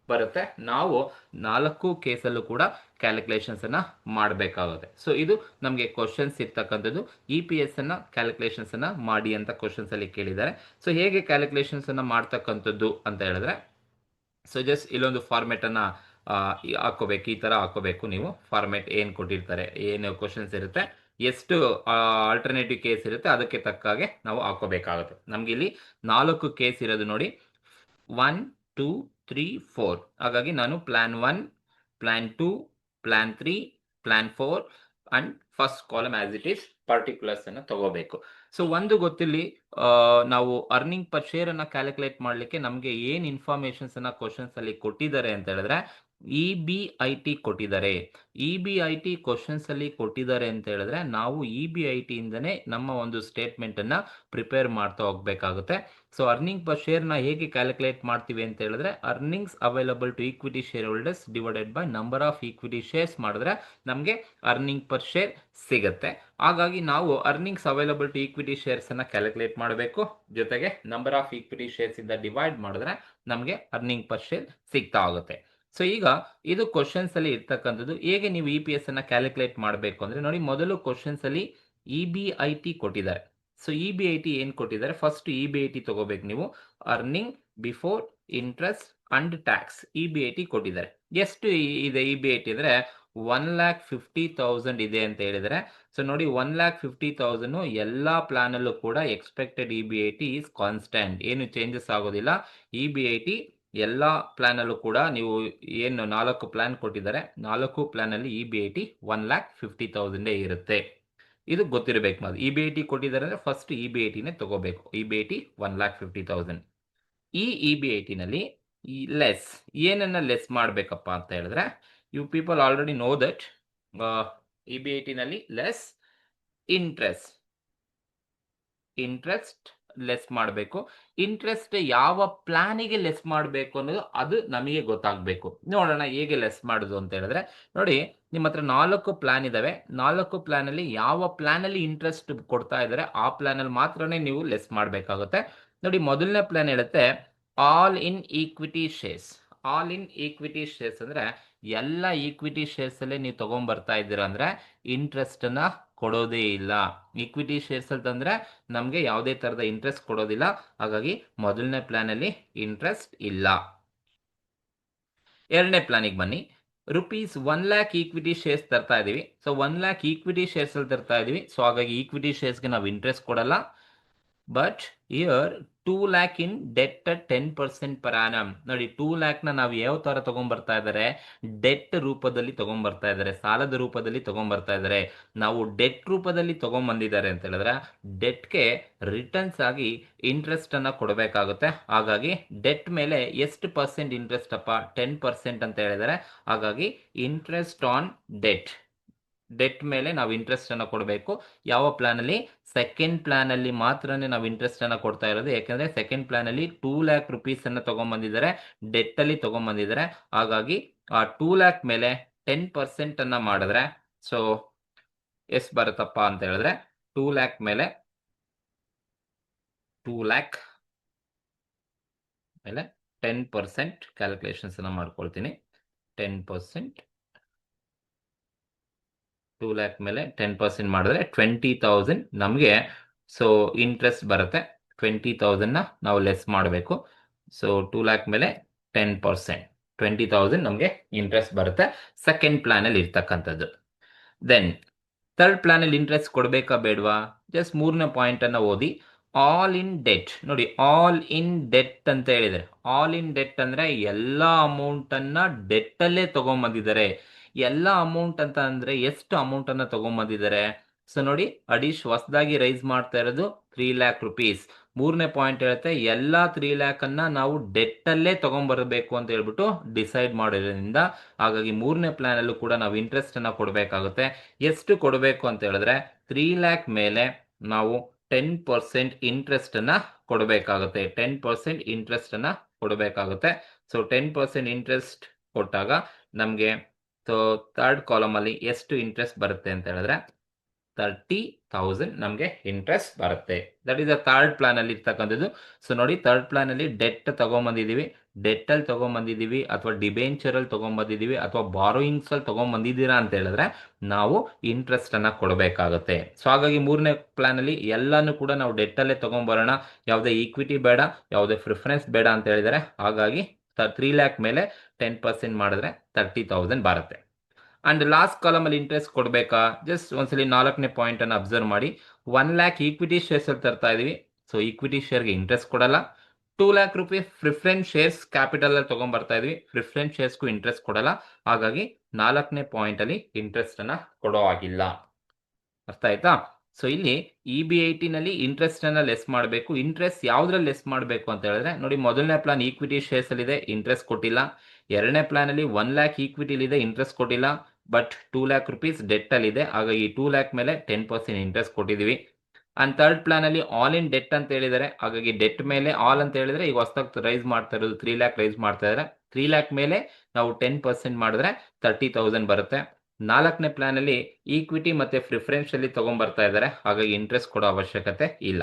ಬರುತ್ತೆ ನಾವು 4 ಕೇಸಲ್ಲೂ ಕೂಡ ಕ್ಯಾಲ್ಕುಲೇಷನ್ಸ್ ಅನ್ನ ಮಾಡಬೇಕಾಗುತ್ತೆ. ಸೊ ಇದು ನಮಗೆ ಕ್ವಶನ್ಸ್ ಇರ್ತಕ್ಕಂಥದ್ದು. EPS ಅನ್ನ ಕ್ಯಾಲ್ಕುಲೇಷನ್ಸ್ ಅನ್ನ ಮಾಡಿ ಅಂತ ಕ್ವಶನ್ಸ್ ಅಲ್ಲಿ ಕೇಳಿದ್ದಾರೆ. ಸೊ ಹೇಗೆ ಕ್ಯಾಲ್ಕುಲೇಷನ್ಸ್ ಅನ್ನ ಮಾಡ್ತಕ್ಕಂಥದ್ದು ಅಂತ ಹೇಳಿದ್ರೆ, ಸೊ ಜಸ್ಟ್ ಇಲ್ಲೊಂದು ಫಾರ್ಮೆಟ್ ಅನ್ನ ಹಾಕೋಬೇಕು, ಈ ತರ ಹಾಕೋಬೇಕು. ನೀವು ಫಾರ್ಮೆಟ್ ಏನ್ ಕೊಟ್ಟಿರ್ತಾರೆ, ಏನು ಕ್ವಶನ್ಸ್ ಇರುತ್ತೆ, ಎಷ್ಟು ಆಲ್ಟರ್ನೇಟಿವ್ ಕೇಸ್ ಇರುತ್ತೆ ಅದಕ್ಕೆ ತಕ್ಕ ಹಾಗೆ ನಾವು ಹಾಕೋಬೇಕಾಗುತ್ತೆ. ನಮ್ಗೆ ಇಲ್ಲಿ 4 ಕೇಸ್ ಇರೋದು ನೋಡಿ, 1 2 3 4. ಹಾಗಾಗಿ ನಾನು plan 1, plan 2, plan 3, plan 4 and first column as it is particulars ಅನ್ನ ತಗೋಬೇಕು. ಸೊ ಒಂದು ಗೊತ್ತಿಲ್ಲಿ ನಾವು ಅರ್ನಿಂಗ್ ಪರ್ ಶೇರ್ ಅನ್ನ ಕ್ಯಾಲ್ಕುಲೇಟ್ ಮಾಡ್ಲಿಕ್ಕೆ ನಮಗೆ ಏನ್ ಇನ್ಫಾರ್ಮೇಶನ್ಸ್ ಅನ್ನ ಕ್ವಶನ್ಸ್ ಅಲ್ಲಿ ಕೊಟ್ಟಿದ್ದಾರೆ ಅಂತ ಹೇಳಿದ್ರೆ EBIT ಕೊಟ್ಟಿದ್ದಾರೆ. EBIT ಕ್ವಶನ್ಸ್ ಅಲ್ಲಿ ಕೊಟ್ಟಿದ್ದಾರೆ ಅಂತ ಹೇಳಿದ್ರೆ ನಾವು EBIT ಇಂದನೇ ನಮ್ಮ ಒಂದು ಸ್ಟೇಟ್ಮೆಂಟ್ ಅನ್ನ ಪ್ರಿಪೇರ್ ಮಾಡ್ತಾ ಹೋಗ್ಬೇಕಾಗುತ್ತೆ. ಸೊ ಅರ್ನಿಂಗ್ ಪರ್ ಶೇರ್ ನ ಹೇಗೆ ಕ್ಯಾಲ್ಕುಲೇಟ್ ಮಾಡ್ತೀವಿ ಅಂತ ಹೇಳಿದ್ರೆ earnings available to equity share holders divided by number of equity shares ಮಾಡಿದ್ರೆ ನಮಗೆ ಅರ್ನಿಂಗ್ ಪರ್ ಶೇರ್ ಸಿಗುತ್ತೆ. ಹಾಗಾಗಿ ನಾವು earnings available to equity shares ಅನ್ನ ಕ್ಯಾಲ್ಕುಲೇಟ್ ಮಾಡಬೇಕು, ಜೊತೆಗೆ ನಂಬರ್ ಆಫ್ ಈಕ್ವಿಟಿ ಶೇರ್ಸ್ ಇಂದ ಡಿವೈಡ್ ಮಾಡಿದ್ರೆ ನಮಗೆ ಅರ್ನಿಂಗ್ ಪರ್ ಶೇರ್ ಸಿಗ್ತಾ ಹೋಗುತ್ತೆ. ಸೊ ಈಗ ಇದು ಕ್ವಶನ್ಸ್ ಅಲ್ಲಿ ಇರ್ತಕ್ಕಂಥದ್ದು. ಹೇಗೆ ನೀವು EPS ಅನ್ನ ಕ್ಯಾಲ್ಕುಲೇಟ್ ಮಾಡಬೇಕು ಅಂದ್ರೆ ನೋಡಿ, ಮೊದಲು ಕ್ವಶನ್ಸ್ ಅಲ್ಲಿ EBIT ಕೊಟ್ಟಿದ್ದಾರೆ. ಸೊ EBIT ಏನ್ ಕೊಟ್ಟಿದ್ದಾರೆ, ಫಸ್ಟ್ EBIT ತಗೋಬೇಕು ನೀವು. Earning before interest and tax EBIT ಕೊಟ್ಟಿದ್ದಾರೆ. ಎಷ್ಟು ಇದೆ EBIT ಅಂದ್ರೆ 1,50,000 ಇದೆ ಅಂತ ಹೇಳಿದರೆ, ಸೊ ನೋಡಿ 1,50,000 ಎಲ್ಲ ಪ್ಲಾನ್ ಅಲ್ಲೂ ಕೂಡ ಎಕ್ಸ್ಪೆಕ್ಟೆಡ್ EBIT ಈಸ್ ಕಾನ್ಸ್ಟೆಂಟ್, ಏನು ಚೇಂಜಸ್ ಆಗೋದಿಲ್ಲ. EBIT ಎಲ್ಲ ಪ್ಲಾನ್ ಅಲ್ಲೂ ಕೂಡ ನೀವು ಏನು 4 ಪ್ಲಾನ್ ಕೊಟ್ಟಿದ್ದಾರೆ, 4 ಪ್ಲಾನ್ ಅಲ್ಲಿ EBIT 1,50,000 ಇರುತ್ತೆ. ಇದು ಗೊತ್ತಿರಬೇಕು. ಮಾದು EBIT ಕೊಟ್ಟಿದ್ದಾರೆ ಅಂದ್ರೆ ಫಸ್ಟ್ EBITನೇ ತಗೋಬೇಕು. EBIT 1,50,000. ಈ EBIT ನಲ್ಲಿ ಲೆಸ್ ಏನನ್ನ ಲೆಸ್ ಮಾಡಬೇಕಪ್ಪ ಅಂತ ಹೇಳಿದ್ರೆ, you people already know that EBIT ನಲ್ಲಿ ಲೆಸ್ ಇಂಟ್ರೆಸ್ಟ್ ಲೆಸ್ ಮಾಡಬೇಕು. ಇಂಟ್ರೆಸ್ಟ್ ಯಾವ ಪ್ಲಾನಿಗೆ ಲೆಸ್ ಮಾಡಬೇಕು ಅನ್ನೋದು ಅದು ನಮಗೆ ಗೊತ್ತಾಗಬೇಕು. ನೋಡೋಣ ಹೇಗೆ ಲೆಸ್ ಮಾಡೋದು ಅಂತ ಹೇಳಿದ್ರೆ, ನೋಡಿ ನಿಮ್ಮ ಹತ್ರ 4 ಪ್ಲಾನ್ ಇದಾವೆ. 4 ಪ್ಲಾನ್ ಅಲ್ಲಿ ಯಾವ ಪ್ಲಾನ್ ಅಲ್ಲಿ ಇಂಟ್ರೆಸ್ಟ್ ಕೊಡ್ತಾ ಇದ್ದಾರೆ ಆ ಪ್ಲಾನ್ ಅಲ್ಲಿ ಮಾತ್ರನೇ ನೀವು ಲೆಸ್ ಮಾಡಬೇಕಾಗುತ್ತೆ. ನೋಡಿ ಮೊದಲನೇ ಪ್ಲಾನ್ ಹೇಳುತ್ತೆ all in equity shares. All in equity shares ಅಂದ್ರೆ ಎಲ್ಲ ಈಕ್ವಿಟಿ ಶೇರ್ಸ್ ಅಲ್ಲೇ ನೀವು ತಗೊಂಡ್ಬರ್ತಾ ಇದ್ದೀರಾ ಅಂದ್ರೆ ಇಂಟ್ರೆಸ್ಟ್ ಅನ್ನ ಕೊಡೋದೇ ಇಲ್ಲ. ಈಕ್ವಿಟಿ ಶೇರ್ಸ್ ಅಲ್ಲಿ ತಂದ್ರೆ ನಮಗೆ ಯಾವುದೇ ತರದ ಇಂಟ್ರೆಸ್ಟ್ ಕೊಡೋದಿಲ್ಲ. ಹಾಗಾಗಿ ಮೊದಲನೇ ಪ್ಲಾನ್ ಅಲ್ಲಿ ಇಂಟ್ರೆಸ್ಟ್ ಇಲ್ಲ. ಎರಡನೇ ಪ್ಲಾನಿಗೆ ಬನ್ನಿ. ರುಪೀಸ್ 1,00,000 ಈಕ್ವಿಟಿ ಶೇರ್ಸ್ ತರ್ತಾ ಇದೀವಿ. ಸೊ 1,00,000 ಈಕ್ವಿಟಿ ಶೇರ್ಸ್ ಅಲ್ಲಿ ತರ್ತಾ ಇದೀವಿ. ಸೊ ಹಾಗಾಗಿ ಈಕ್ವಿಟಿ ಶೇರ್ಸ್ಗೆ ನಾವು ಇಂಟ್ರೆಸ್ಟ್ ಕೊಡಲ್ಲ. But year 2,00,000 in debt at 10% per annum. ನೋಡಿ 2,00,000 ನಾವು ಯಾವ ತರ ತಗೊಂಡ್ಬರ್ತಾ ಇದ್ದಾರೆ, ಡೆಟ್ ರೂಪದಲ್ಲಿ ತಗೊಂಡ್ಬರ್ತಾ ಇದ್ದಾರೆ, ಸಾಲದ ರೂಪದಲ್ಲಿ ತಗೊಂಡ್ಬರ್ತಾ ಇದ್ದಾರೆ. ನಾವು ಡೆಟ್ ರೂಪದಲ್ಲಿ ತಗೊಂಡ್ಬಂದಿದ್ದಾರೆ ಅಂತ ಹೇಳಿದ್ರೆ ಡೆಟ್ಗೆ ರಿಟರ್ನ್ಸ್ ಆಗಿ ಇಂಟ್ರೆಸ್ಟ್ ಅನ್ನ ಕೊಡಬೇಕಾಗುತ್ತೆ. ಹಾಗಾಗಿ ಡೆಟ್ ಮೇಲೆ ಎಷ್ಟು ಪರ್ಸೆಂಟ್ ಇಂಟ್ರೆಸ್ಟ್ ಅಪ್ಪ, 10% ಅಂತ ಹೇಳಿದ್ದಾರೆ. ಹಾಗಾಗಿ ಇಂಟ್ರೆಸ್ಟ್ ಆನ್ ಡೆಟ್ ಮೇಲೆ ನಾವು ಇಂಟ್ರೆಸ್ಟ್ ಅನ್ನ ಕೊಡಬೇಕು. ಯಾವ ಪ್ಲಾನ್ ಅಲ್ಲಿ? ಸೆಕೆಂಡ್ ಪ್ಲಾನ್ ಅಲ್ಲಿ ಮಾತ್ರನೇ ನಾವು ಇಂಟ್ರೆಸ್ಟ್ ಅನ್ನ ಕೊಡ್ತಾ ಇರೋದು. ಯಾಕಂದ್ರೆ ಸೆಕೆಂಡ್ ಪ್ಲಾನ್ ಅಲ್ಲಿ 2,00,000 ರುಪೀಸ್ ಅನ್ನ ತಗೊಂಡ್ಬಂದಿದ್ದಾರೆ, ಡೆಟ್ ಅಲ್ಲಿ ತಗೊಂಡ್ಬಂದಿದ್ದಾರೆ. ಹಾಗಾಗಿ ಆ 2,00,000 ಮೇಲೆ 10% ಅನ್ನ ಮಾಡಿದ್ರೆ ಸೊ ಎಷ್ಟು ಬರುತ್ತಪ್ಪ ಅಂತ ಹೇಳಿದ್ರೆ 2,00,000 ಮೇಲೆ 10% ಕ್ಯಾಲ್ಕುಲೇಷನ್ಸ್ ಅನ್ನ ಮಾಡ್ಕೊಳ್ತೀನಿ. 10% 2,00,000 ಮೇಲೆ 10% ಮಾಡಿದ್ರೆ 20,000 ನಮಗೆ ಸೊ ಇಂಟ್ರೆಸ್ಟ್ ಬರುತ್ತೆ. 20,000 ನಾವು ಲೆಸ್ ಮಾಡಬೇಕು. ಸೊ 2,00,000 ಮೇಲೆ 10% 20,000 ನಮಗೆ ಇಂಟ್ರೆಸ್ಟ್ ಬರುತ್ತೆ ಸೆಕೆಂಡ್ ಪ್ಲಾನ್ ಅಲ್ಲಿ ಇರ್ತಕ್ಕಂಥದ್ದು. ದೆನ್ ಥರ್ಡ್ ಪ್ಲಾನ್ ಅಲ್ಲಿ ಇಂಟ್ರೆಸ್ಟ್ ಕೊಡಬೇಕಾ ಬೇಡವಾ? ಜಸ್ಟ್ ಮೂರನೇ ಪಾಯಿಂಟ್ ಅನ್ನ ಓದಿ. All in debt. ನೋಡಿ ಆಲ್ ಇನ್ ಡೆಟ್ ಅಂತ ಹೇಳಿದರೆ, ಆಲ್ ಇನ್ ಡೆಟ್ ಅಂದ್ರೆ ಎಲ್ಲ ಅಮೌಂಟ್ ಅನ್ನ ಡೆಟ್ ಅಲ್ಲೇ ತಗೊಂಡ್ಬಂದಿದ್ದಾರೆ. ಎಲ್ಲ ಅಮೌಂಟ್ ಅಂತ ಅಂದ್ರೆ ಎಷ್ಟು ಅಮೌಂಟ್ ಅನ್ನ ತಗೊಂಡ್ಬಂದಿದ್ದಾರೆ? ಸೊ ನೋಡಿ ಹೊಸದಾಗಿ ರೈಸ್ ಮಾಡ್ತಾ ಇರೋದು 3,00,000 ರುಪೀಸ್. ಮೂರನೇ ಪಾಯಿಂಟ್ ಹೇಳುತ್ತೆ ಎಲ್ಲ 3,00,000 ಅನ್ನ ನಾವು ಡೆಟ್ ಅಲ್ಲೇ ತಗೊಂಡ್ಬರ್ಬೇಕು ಅಂತ ಹೇಳ್ಬಿಟ್ಟು ಡಿಸೈಡ್ ಮಾಡೋದ್ರಿಂದ, ಹಾಗಾಗಿ ಮೂರನೇ ಪ್ಲಾನ್ ಅಲ್ಲೂ ಕೂಡ ನಾವು ಇಂಟ್ರೆಸ್ಟ್ ಅನ್ನ ಕೊಡಬೇಕಾಗುತ್ತೆ. ಎಷ್ಟು ಕೊಡಬೇಕು ಅಂತ ಹೇಳಿದ್ರೆ 3,00,000 ಮೇಲೆ ನಾವು 10% ಇಂಟ್ರೆಸ್ಟ್ ಅನ್ನ ಕೊಡಬೇಕಾಗುತ್ತೆ. 10% ಇಂಟ್ರೆಸ್ಟ್ ಅನ್ನ ಕೊಡಬೇಕಾಗುತ್ತೆ. ಸೊ 10% ಇಂಟ್ರೆಸ್ಟ್ ಕೊಟ್ಟಾಗ ನಮಗೆ ಸೊ ಥರ್ಡ್ ಕಾಲಮ್ ಅಲ್ಲಿ ಎಷ್ಟು ಇಂಟ್ರೆಸ್ಟ್ ಬರುತ್ತೆ ಅಂತ ಹೇಳಿದ್ರೆ 30,000 ನಮಗೆ ಇಂಟ್ರೆಸ್ಟ್ ಬರುತ್ತೆ. That is a third plan ಅಲ್ಲಿ ಇರ್ತಕ್ಕಂಥದ್ದು. ಸೊ ನೋಡಿ ಥರ್ಡ್ ಪ್ಲಾನ್ ಅಲ್ಲಿ ಡೆಟ್ ತಗೊಂಡ್ಬಂದಿದೀವಿ, ಡೆಟ್ ಅಲ್ಲಿ ತಗೊಂಡ್ಬಂದಿದೀವಿ ಅಥವಾ ಡಿಬೆಂಚರ್ ಅಲ್ಲಿ ತಗೊಂಡ್ಬಂದಿದೀವಿ ಅಥವಾ ಬಾರೋಯಿಂಗ್ಸ್ ಅಲ್ಲಿ ತಗೊಂಡ್ಬಂದಿದ್ದೀರಾ ಅಂತ ಹೇಳಿದ್ರೆ ನಾವು ಇಂಟ್ರೆಸ್ಟ್ ಅನ್ನ ಕೊಡಬೇಕಾಗುತ್ತೆ. ಸೊ ಹಾಗಾಗಿ ಮೂರನೇ ಪ್ಲಾನ್ ಅಲ್ಲಿ ಎಲ್ಲಾನು ಕೂಡ ನಾವು ಡೆಟ್ ಅಲ್ಲೇ ತಗೊಂಡ್ಬರೋಣ, ಯಾವುದೇ ಈಕ್ವಿಟಿ ಬೇಡ, ಯಾವುದೇ ಪ್ರಿಫರೆನ್ಸ್ ಬೇಡ ಅಂತ ಹೇಳಿದರೆ. ಹಾಗಾಗಿ 3,00,000 ಮೇಲೆ 10% ಮಾಡಿದ್ರೆ 30,000 ಬರುತ್ತೆ. ಅಂಡ್ ಲಾಸ್ಟ್ ಕಾಲಮ್ ಅಲ್ಲಿ ಇಂಟ್ರೆಸ್ಟ್ ಕೊಡಬೇಕಾ? ಜಸ್ಟ್ ಒಂದ್ಸಲಿ 4ನೇ ಪಾಯಿಂಟ್ ಅನ್ನು ಅಬ್ಸರ್ವ್ ಮಾಡಿ. 1,00,000 ಈಕ್ವಿಟಿ ಶೇರ್ಸ್ ಅಲ್ಲಿ ತರ್ತಾ ಇದೀವಿ. ಸೊ ಈಕ್ವಿಟಿ ಶೇರ್ಗೆ ಇಂಟ್ರೆಸ್ಟ್ ಕೊಡಲ್ಲ. 2,00,000 ರುಪೀಸ್ ಪ್ರಿಫರೆನ್ಸ್ ಶೇರ್ಸ್ ಕ್ಯಾಪಿಟಲ್ ಅಲ್ಲಿ ತಗೊಂಡ್ಬರ್ತಾ ಇದೀವಿ, ಪ್ರಿಫರೆನ್ಸ್ ಶೇರ್ಸ್ಗೂ ಇಂಟ್ರೆಸ್ಟ್ ಕೊಡಲ್ಲ. ಹಾಗಾಗಿ 4ನೇ ಪಾಯಿಂಟ್ ಅಲ್ಲಿ ಇಂಟ್ರೆಸ್ಟ್ ಅನ್ನ ಕೊಡೋ ಆಗಿಲ್ಲ. ಅರ್ಥ ಆಯ್ತಾ? ಸೊ ಇಲ್ಲಿ EBIT ನಲ್ಲಿ ಇಂಟ್ರೆಸ್ಟ್ ಅನ್ನ ಲೆಸ್ ಮಾಡಬೇಕು. ಇಂಟ್ರೆಸ್ಟ್ ಯಾವ್ದ್ರಲ್ಲಿ ಲೆಸ್ ಮಾಡಬೇಕು ಅಂತ ಹೇಳಿದ್ರೆ ನೋಡಿ ಮೊದಲನೇ ಪ್ಲಾನ್ ಈಕ್ವಿಟಿ ಶೇರ್ಸ್ ಅಲ್ಲಿ ಇದೆ, ಇಂಟ್ರೆಸ್ಟ್ ಕೊಟ್ಟಿಲ್ಲ. ಎರಡನೇ ಪ್ಲಾನ್ ಅಲ್ಲಿ 1,00,000 ಈಕ್ವಿಟಿ ಇದೆ, ಇಂಟ್ರೆಸ್ಟ್ ಕೊಟ್ಟಿಲ್ಲ. ಬಟ್ 2,00,000 ರುಪೀಸ್ ಡೆಟ್ ಅಲ್ಲಿ ಇದೆ, ಹಾಗಾಗಿ 2,00,000 ಮೇಲೆ 10% ಇಂಟ್ರೆಸ್ಟ್ ಕೊಟ್ಟಿದೀವಿ. ಅಂಡ್ ಥರ್ಡ್ ಪ್ಲಾನ್ ಅಲ್ಲಿ ಆಲ್ ಇನ್ ಡೆಟ್ ಅಂತ ಹೇಳಿದ್ದಾರೆ, ಹಾಗಾಗಿ ಡೆಟ್ ಮೇಲೆ ಆಲ್ ಅಂತ ಹೇಳಿದ್ರೆ ಈಗ ಹೊಸದಾಗಿ ರೈಸ್ ಮಾಡ್ತಾ ಇರೋದು 3,00,000 ರೈಸ್ ಮಾಡ್ತಾ ಇದ್ದಾರೆ. 3,00,000 ಮೇಲೆ ನಾವು 10% ಮಾಡಿದ್ರೆ 30,000 ಬರುತ್ತೆ. 4ನೇ ಪ್ಲಾನ್ ಅಲ್ಲಿ ಈಕ್ವಿಟಿ ಮತ್ತೆ ಪ್ರಿಫರೆನ್ಸ್ ಅಲ್ಲಿ ತಗೊಂಡ್ಬರ್ತಾ ಇದ್ದಾರೆ, ಹಾಗಾಗಿ ಇಂಟ್ರೆಸ್ಟ್ ಕೊಡೋ ಅವಶ್ಯಕತೆ ಇಲ್ಲ.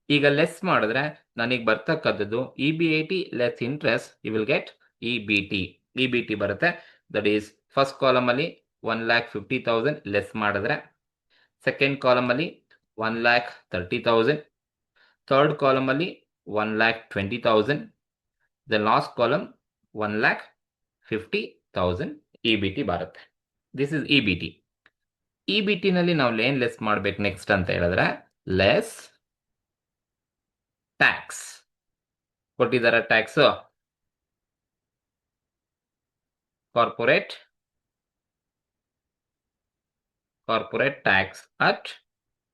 ಈಗ ಲೆಸ್ ಮಾಡಿದ್ರೆ ನನಗೆ ಬರ್ತಕ್ಕಂಥದ್ದು EBIT less interest, you will get EBT ಬರುತ್ತೆ. ದಟ್ ಈಸ್ ಫಸ್ಟ್ ಕಾಲಮ್ ಅಲ್ಲಿ 1,50,000 ಲೆಸ್ ಮಾಡಿದ್ರೆ, ಸೆಕೆಂಡ್ ಕಾಲಮ್ ಅಲ್ಲಿ 1,30,000, ಥರ್ಡ್ ಕಾಲಮ್ ಅಲ್ಲಿ 1,20,000, ದ ಲಾಸ್ಟ್ ಕಾಲಮ್ 1,50,000 EBT ಬರುತ್ತೆ. This is EBT. EBT ನಲ್ಲಿ ನಾವು ಏನ್ ಲೆಸ್ ಮಾಡ್ಬೇಕು ನೆಕ್ಸ್ಟ್ ಅಂತ ಹೇಳಿದ್ರೆ ಲೆಸ್ ಟ್ಯಾಕ್ಸ್. ಕೊಟ್ಟಿದ್ದಾರೆ tax, corporate tax at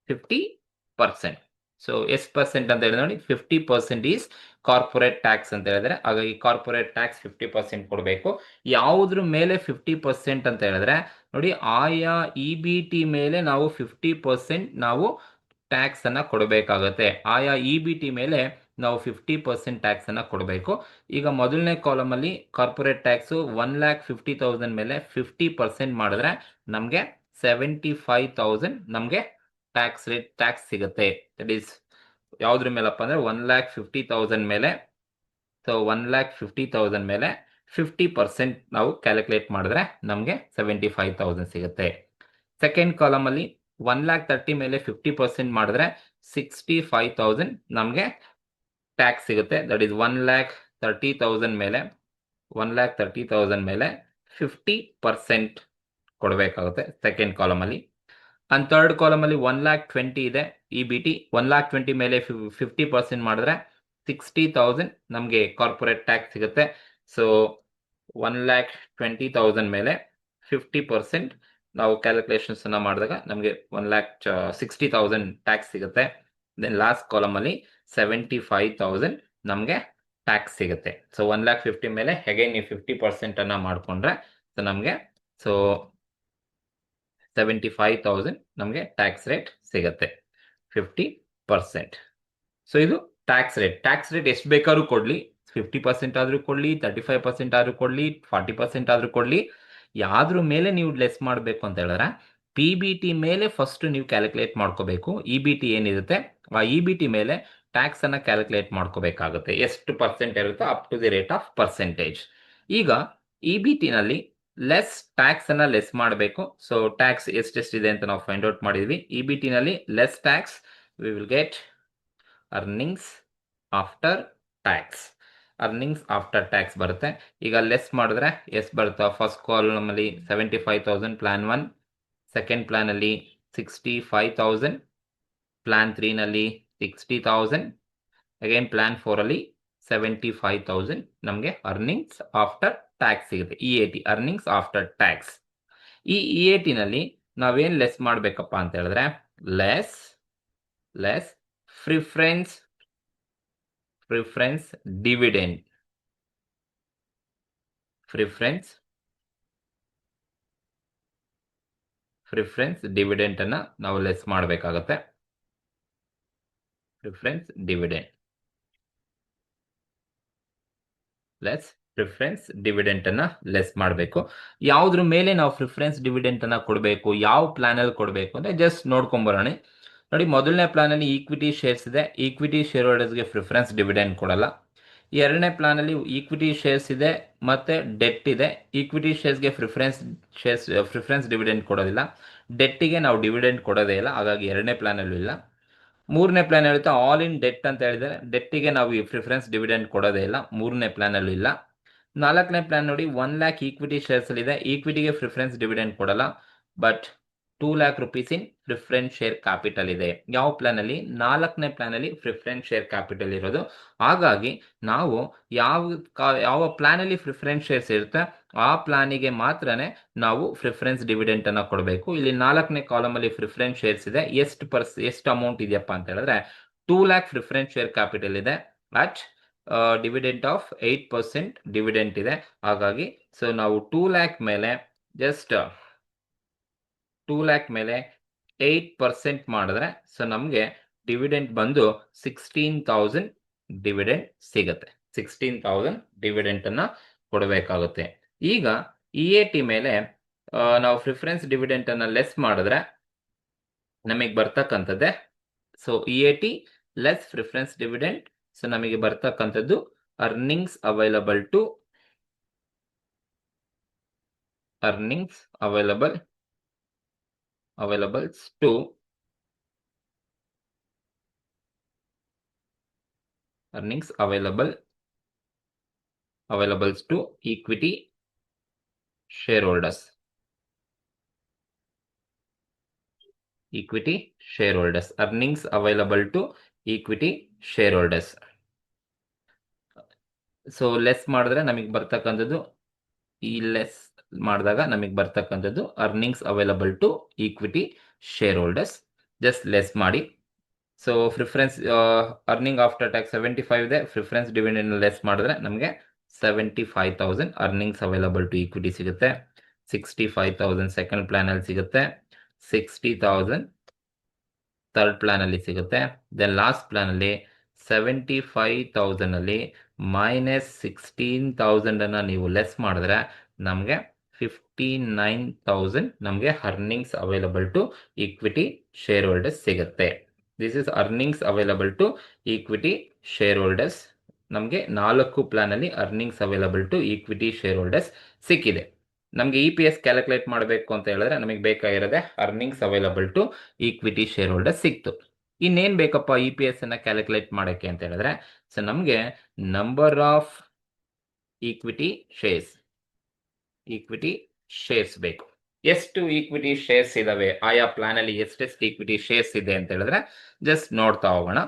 50%. So ಎಷ್ಟು ಪರ್ಸೆಂಟ್ ಅಂತ ಹೇಳಿದ್ರೆ ನೋಡಿ 50% ಈಸ್ ಕಾರ್ಪೊರೇಟ್ ಟ್ಯಾಕ್ಸ್ ಅಂತ ಹೇಳಿದ್ರೆ, ಹಾಗಾಗಿ ಕಾರ್ಪೊರೇಟ್ ಟ್ಯಾಕ್ಸ್ 50% ಕೊಡಬೇಕು. ಯಾವುದ್ರ ಮೇಲೆ 50% ಅಂತ ಹೇಳಿದ್ರೆ ನೋಡಿ, ಆಯಾ EBT ಮೇಲೆ ನಾವು 50% ನಾವು ಟ್ಯಾಕ್ಸ್ ಅನ್ನ ಕೊಡಬೇಕಾಗತ್ತೆ. ಆಯಾ EBT ಮೇಲೆ ನಾವು 50% ಟ್ಯಾಕ್ಸ್ ಅನ್ನ ಕೊಡಬೇಕು. ಈಗ ಮೊದಲನೇ ಕಾಲಮ್ ಅಲ್ಲಿ ಕಾರ್ಪೊರೇಟ್ ಟ್ಯಾಕ್ಸ್ 1,50,000 ಮೇಲೆ 50% ಮಾಡಿದ್ರೆ ನಮಗೆ 75,000 ನಮಗೆ ಟ್ಯಾಕ್ಸ್ ಸಿಗುತ್ತೆ. ದಟ್ ಈಸ್ ಯಾವ್ದ್ರ ಮೇಲಪ್ಪ ಅಂದ್ರೆ 1,50,000 ಮೇಲೆ. ಸೊ 1,50,000 ಮೇಲೆ 50% ನಾವು ಕ್ಯಾಲ್ಕುಲೇಟ್ ಮಾಡಿದ್ರೆ ನಮಗೆ 75,000 ಸಿಗುತ್ತೆ. ಸೆಕೆಂಡ್ ಕಾಲಮ್ ಅಲ್ಲಿ 1,30,000 ಮೇಲೆ 50% ಮಾಡಿದ್ರೆ 65,000 ನಮಗೆ ಟ್ಯಾಕ್ಸ್ ಸಿಗುತ್ತೆ. ದಟ್ ಈಸ್ 1,30,000 ಮೇಲೆ 50% ಕೊಡಬೇಕಾಗುತ್ತೆ ಸೆಕೆಂಡ್ ಕಾಲಮ್ ಅಲ್ಲಿ. ಅಂಡ್ ಥರ್ಡ್ ಕಾಲಮ್ ಅಲ್ಲಿ 1,20,000 ಇದೆ EBT. 1,20,000 ಮೇಲೆ 50% ಮಾಡಿದ್ರೆ 60,000 ನಮಗೆ ಕಾರ್ಪೊರೇಟ್ ಟ್ಯಾಕ್ಸ್ ಸಿಗುತ್ತೆ. ಸೊ 1,20,000 ಮೇಲೆ 50% ನಾವು ಕ್ಯಾಲ್ಕುಲೇಷನ್ಸ್ ಅನ್ನ ಮಾಡಿದಾಗ ನಮಗೆ 1,60,000 ಟ್ಯಾಕ್ಸ್ ಸಿಗುತ್ತೆ. ದೆನ್ ಲಾಸ್ಟ್ ಕಾಲಮ್ ಅಲ್ಲಿ 75,000 ನಮಗೆ ಟ್ಯಾಕ್ಸ್ ಸಿಗುತ್ತೆ. ಸೊ 1,50,000 ಮೇಲೆ ಹೇಗೆ ನೀವು 50% ಅನ್ನ ಮಾಡ್ಕೊಂಡ್ರೆ ನಮಗೆ 75,000 ನಮಗೆ ಟ್ಯಾಕ್ಸ್ ರೇಟ್ ಸಿಗುತ್ತೆ 50%. ಸೊ ಇದು ಟ್ಯಾಕ್ಸ್ ರೇಟ್ ಎಷ್ಟು ಬೇಕಾದ್ರೂ ಕೊಡ್ಲಿ, 50% ಆದ್ರೂ ಕೊಡ್ಲಿ, 35% ಆದ್ರೂ ಕೊಡ್ಲಿ, 40% ಆದ್ರೂ ಕೊಡ್ಲಿ, ಯಾವ್ದ್ರ ಮೇಲೆ ನೀವು ಲೆಸ್ ಮಾಡಬೇಕು ಅಂತ ಹೇಳಿದ್ರೆ PBT ಮೇಲೆ ಫಸ್ಟ್ ನೀವು ಕ್ಯಾಲ್ಕುಲೇಟ್ ಮಾಡ್ಕೋಬೇಕು. EBT ಏನಿರುತ್ತೆ ಆ EBT ಮೇಲೆ ಟ್ಯಾಕ್ಸ್ ಅನ್ನ ಕ್ಯಾಲ್ಕುಲೇಟ್ ಮಾಡ್ಕೋಬೇಕಾಗುತ್ತೆ. ಎಷ್ಟು ಪರ್ಸೆಂಟ್ ಇರುತ್ತೋ up to the rate of percentage. ಈಗ EBT ನಲ್ಲಿ ಲೆಸ್ ಟ್ಯಾಕ್ಸ್ ಅನ್ನ ಲೆಸ್ ಮಾಡಬೇಕು. ಸೊ ಟ್ಯಾಕ್ಸ್ ಎಷ್ಟೆಷ್ಟಿದೆ ಅಂತ ನಾವು ಫೈಂಡ್ ಔಟ್ ಮಾಡಿದ್ವಿ. EBT ನಲ್ಲಿ less tax, we will get earnings after tax. Earnings after tax ಬರುತ್ತೆ. ಈಗ ಲೆಸ್ ಮಾಡಿದ್ರೆ ಎಷ್ಟು ಬರುತ್ತಾ, ಫಸ್ಟ್ ಕಾಲಮ್ ಅಲ್ಲಿ 75,000 ಪ್ಲಾನ್ 1, ಸೆಕೆಂಡ್ ಪ್ಲಾನ್ ಅಲ್ಲಿ 65,000, ಪ್ಲಾನ್ 3 ನಲ್ಲಿ 60,000, ಅಗೇನ್ ಪ್ಲಾನ್ 4 ಅಲ್ಲಿ 75,000 ನಮಗೆ ಅರ್ನಿಂಗ್ಸ್ ಆಫ್ಟರ್ ಟ್ಯಾಕ್ಸ್ ಸಿಗುತ್ತೆ. EAT earnings after tax. ಈ EAT ನಲ್ಲಿ ನಾವೇನ್ ಲೆಸ್ ಮಾಡ್ಬೇಕಪ್ಪ ಅಂತ ಹೇಳಿದ್ರೆ less preference dividend. Preference dividend ಅನ್ನ ನಾವು ಲೆಸ್ ಮಾಡಬೇಕಾಗತ್ತೆ. ಪ್ರಿಫರೆನ್ಸ್ ಡಿವಿಡೆಂಟ್ ಅನ್ನ ಲೆಸ್ ಮಾಡಬೇಕು. ಯಾವ್ದ್ರ ಮೇಲೆ ನಾವು ಪ್ರಿಫರೆನ್ಸ್ ಡಿವಿಡೆಂಟ್ ಅನ್ನ ಕೊಡಬೇಕು, ಯಾವ ಪ್ಲಾನ್ ಅಲ್ಲಿ ಕೊಡಬೇಕು ಅಂದ್ರೆ ಜಸ್ಟ್ ನೋಡ್ಕೊಂಬರೋಣ. ನೋಡಿ, ಮೊದಲನೇ ಪ್ಲಾನ್ ಅಲ್ಲಿ ಈಕ್ವಿಟಿ ಶೇರ್ಸ್ ಇದೆ, ಈಕ್ವಿಟಿ ಶೇರ್ ಹೋಲ್ಡರ್ಸ್ಗೆ ಪ್ರಿಫರೆನ್ಸ್ ಡಿವಿಡೆಂಡ್ ಕೊಡಲ್ಲ. ಎರಡನೇ ಪ್ಲಾನ್ ಅಲ್ಲಿ ಈಕ್ವಿಟಿ ಶೇರ್ಸ್ ಇದೆ ಮತ್ತೆ ಡೆಟ್ ಇದೆ. ಈಕ್ವಿಟಿ ಶೇರ್ಸ್ಗೆ ಪ್ರಿಫರೆನ್ಸ್ ಡಿವಿಡೆಂಡ್ ಕೊಡೋದಿಲ್ಲ, ಡೆಟ್ಟಿಗೆ ನಾವು ಡಿವಿಡೆಂಡ್ ಕೊಡೋದೇ ಇಲ್ಲ, ಹಾಗಾಗಿ ಎರಡನೇ ಪ್ಲಾನ್ ಅಲ್ಲೂ ಇಲ್ಲ. ಮೂರನೇ ಪ್ಲಾನ್ ಹೇಳುತ್ತೆ ಆಲ್ ಇನ್ ಡೆಟ್ ಅಂತ ಹೇಳಿದರೆ ಡೆಟ್ಟಿಗೆ ನಾವು ಈ ಪ್ರಿಫರೆನ್ಸ್ ಡಿವಿಡೆಂಡ್ ಕೊಡೋದೇ ಇಲ್ಲ, ಮೂರನೇ ಪ್ಲಾನ್ ಅಲ್ಲೂ ಇಲ್ಲ. ನಾಲ್ಕನೇ ಪ್ಲಾನ್ ನೋಡಿ 1,00,000 ಈಕ್ವಿಟಿ ಶೇರ್ಸ್ ಅಲ್ಲಿ ಇದೆ, ಈಕ್ವಿಟಿಗೆ ಪ್ರಿಫರೆನ್ಸ್ ಡಿವಿಡೆಂಡ್ ಕೊಡಲ್ಲ, but 2,00,000 rupees in preference share capital ಇದೆ. ಯಾವ ಪ್ಲಾನ್ ಅಲ್ಲಿ? ನಾಲ್ಕನೇ ಪ್ಲಾನ್ ಅಲ್ಲಿ ಪ್ರಿಫರೆನ್ಸ್ ಶೇರ್ ಕ್ಯಾಪಿಟಲ್ ಇರೋದು. ಹಾಗಾಗಿ ನಾವು ಯಾವ ಪ್ಲಾನ್ ಅಲ್ಲಿ ಪ್ರಿಫರೆನ್ಸ್ ಶೇರ್ಸ್ ಇರುತ್ತೆ ಆ ಪ್ಲಾನಿಗೆ ಮಾತ್ರನೇ ನಾವು ಪ್ರಿಫರೆನ್ಸ್ ಡಿವಿಡೆಂಟ್ ಅನ್ನ ಕೊಡಬೇಕು. ಇಲ್ಲಿ ನಾಲ್ಕನೇ ಕಾಲಮ್ ಅಲ್ಲಿ ಪ್ರಿಫರೆನ್ಸ್ ಶೇರ್ಸ್ ಇದೆ, ಎಷ್ಟು ಅಮೌಂಟ್ ಇದೆಯಪ್ಪ ಅಂತ ಹೇಳಿದ್ರೆ 2,00,000 ಪ್ರಿಫರೆನ್ಸ್ ಶೇರ್ ಕ್ಯಾಪಿಟಲ್ ಇದೆ ಅಟ್ ಡಿವಿಡೆಂಟ್ ಆಫ್ 8% ಡಿವಿಡೆಂಟ್ ಇದೆ. ಹಾಗಾಗಿ ಸೊ ನಾವು 2,00,000 ಮೇಲೆ ಜಸ್ಟ್ 2,00,000 ಮೇಲೆ 8% ಮಾಡಿದ್ರೆ ಸೊ ನಮಗೆ ಡಿವಿಡೆಂಟ್ ಬಂದು 16,000 ಡಿವಿಡೆಂಟ್ ಸಿಗುತ್ತೆ. 16,000 ಡಿವಿಡೆಂಟ್ ಅನ್ನ ಕೊಡಬೇಕಾಗುತ್ತೆ. ಈಗ EAT ಮೇಲೆ ನಾವು ಪ್ರಿಫರೆನ್ಸ್ ಡಿವಿಡೆಂಟ್ ಅನ್ನ ಲೆಸ್ ಮಾಡಿದ್ರೆ ನಮಗೆ ಬರ್ತಕ್ಕಂಥದ್ದೇ. So EAT less preference dividend, so ನಮಗೆ ಬರ್ತಕ್ಕಂಥದ್ದು earnings available to equity share holders. Equity share holders, earnings available to equity share holders. So less ಮಾಡಿದ್ರೆ ನಮಗೆ ಬರ್ತಕ್ಕಂಥದ್ದು, ಈ ಲೆಸ್ ಮಾಡಿದಾಗ ನಮಗೆ ಬರ್ತಕ್ಕಂಥದ್ದು earnings available to equity share holders. Just less ಮಾಡಿ. So preference earning after tax 75 ಇದೆ, preference dividend less ಮಾಡಿದ್ರೆ ನಮಗೆ 75,000 ಅರ್ನಿಂಗ್ಸ್ ಅವೈಲಬಲ್ ಟು ಈಕ್ವಿಟಿ ಸಿಗುತ್ತೆ. 65,000 ಸೆಕೆಂಡ್ ಪ್ಲಾನ್ ಅಲ್ಲಿ ಸಿಗುತ್ತೆ, 60,000 ಥರ್ಡ್ ಪ್ಲಾನ್ ಅಲ್ಲಿ ಸಿಗುತ್ತೆ. ದೆನ್ ಲಾಸ್ಟ್ ಪ್ಲಾನ್ ಅಲ್ಲಿ 75,000 ಅಲ್ಲಿ -16,000 ಅನ್ನ ನೀವು ಲೆಸ್ ಮಾಡಿದ್ರೆ ನಮಗೆ 59,000 ನಮಗೆ earnings available to equity share holders ಸಿಗುತ್ತೆ. This is earnings available to equity share holders. ನಮಗೆ 4 ಪ್ಲಾನ್ ಅಲ್ಲಿ earnings available to equity share holders ಸಿಕ್ಕಿದೆ. ನಮಗೆ EPS ಕ್ಯಾಲ್ಕುಲೇಟ್ ಮಾಡಬೇಕು ಅಂತ ಹೇಳಿದ್ರೆ ನಮಗೆ ಬೇಕಾಗಿರೋದೆ earnings available to equity share holders ಸಿಕ್ತು. ಇನ್ನೇನು ಬೇಕಪ್ಪ EPS ಅನ್ನ ಕ್ಯಾಲ್ಕುಲೇಟ್ ಮಾಡೋಕ್ಕೆ ಅಂತ ಹೇಳಿದ್ರೆ, ಸೊ ನಮಗೆ ನಂಬರ್ ಆಫ್ ಈಕ್ವಿಟಿ ಶೇರ್ಸ್ ಬೇಕು. ಎಷ್ಟು ಈಕ್ವಿಟಿ ಶೇರ್ಸ್ ಇದಾವೆ, ಆಯಾ ಪ್ಲಾನ್ ಅಲ್ಲಿ ಎಷ್ಟೆಷ್ಟು ಈಕ್ವಿಟಿ ಶೇರ್ಸ್ ಇದೆ ಅಂತ ಹೇಳಿದ್ರೆ ಜಸ್ಟ್ ನೋಡ್ತಾ ಹೋಗೋಣ.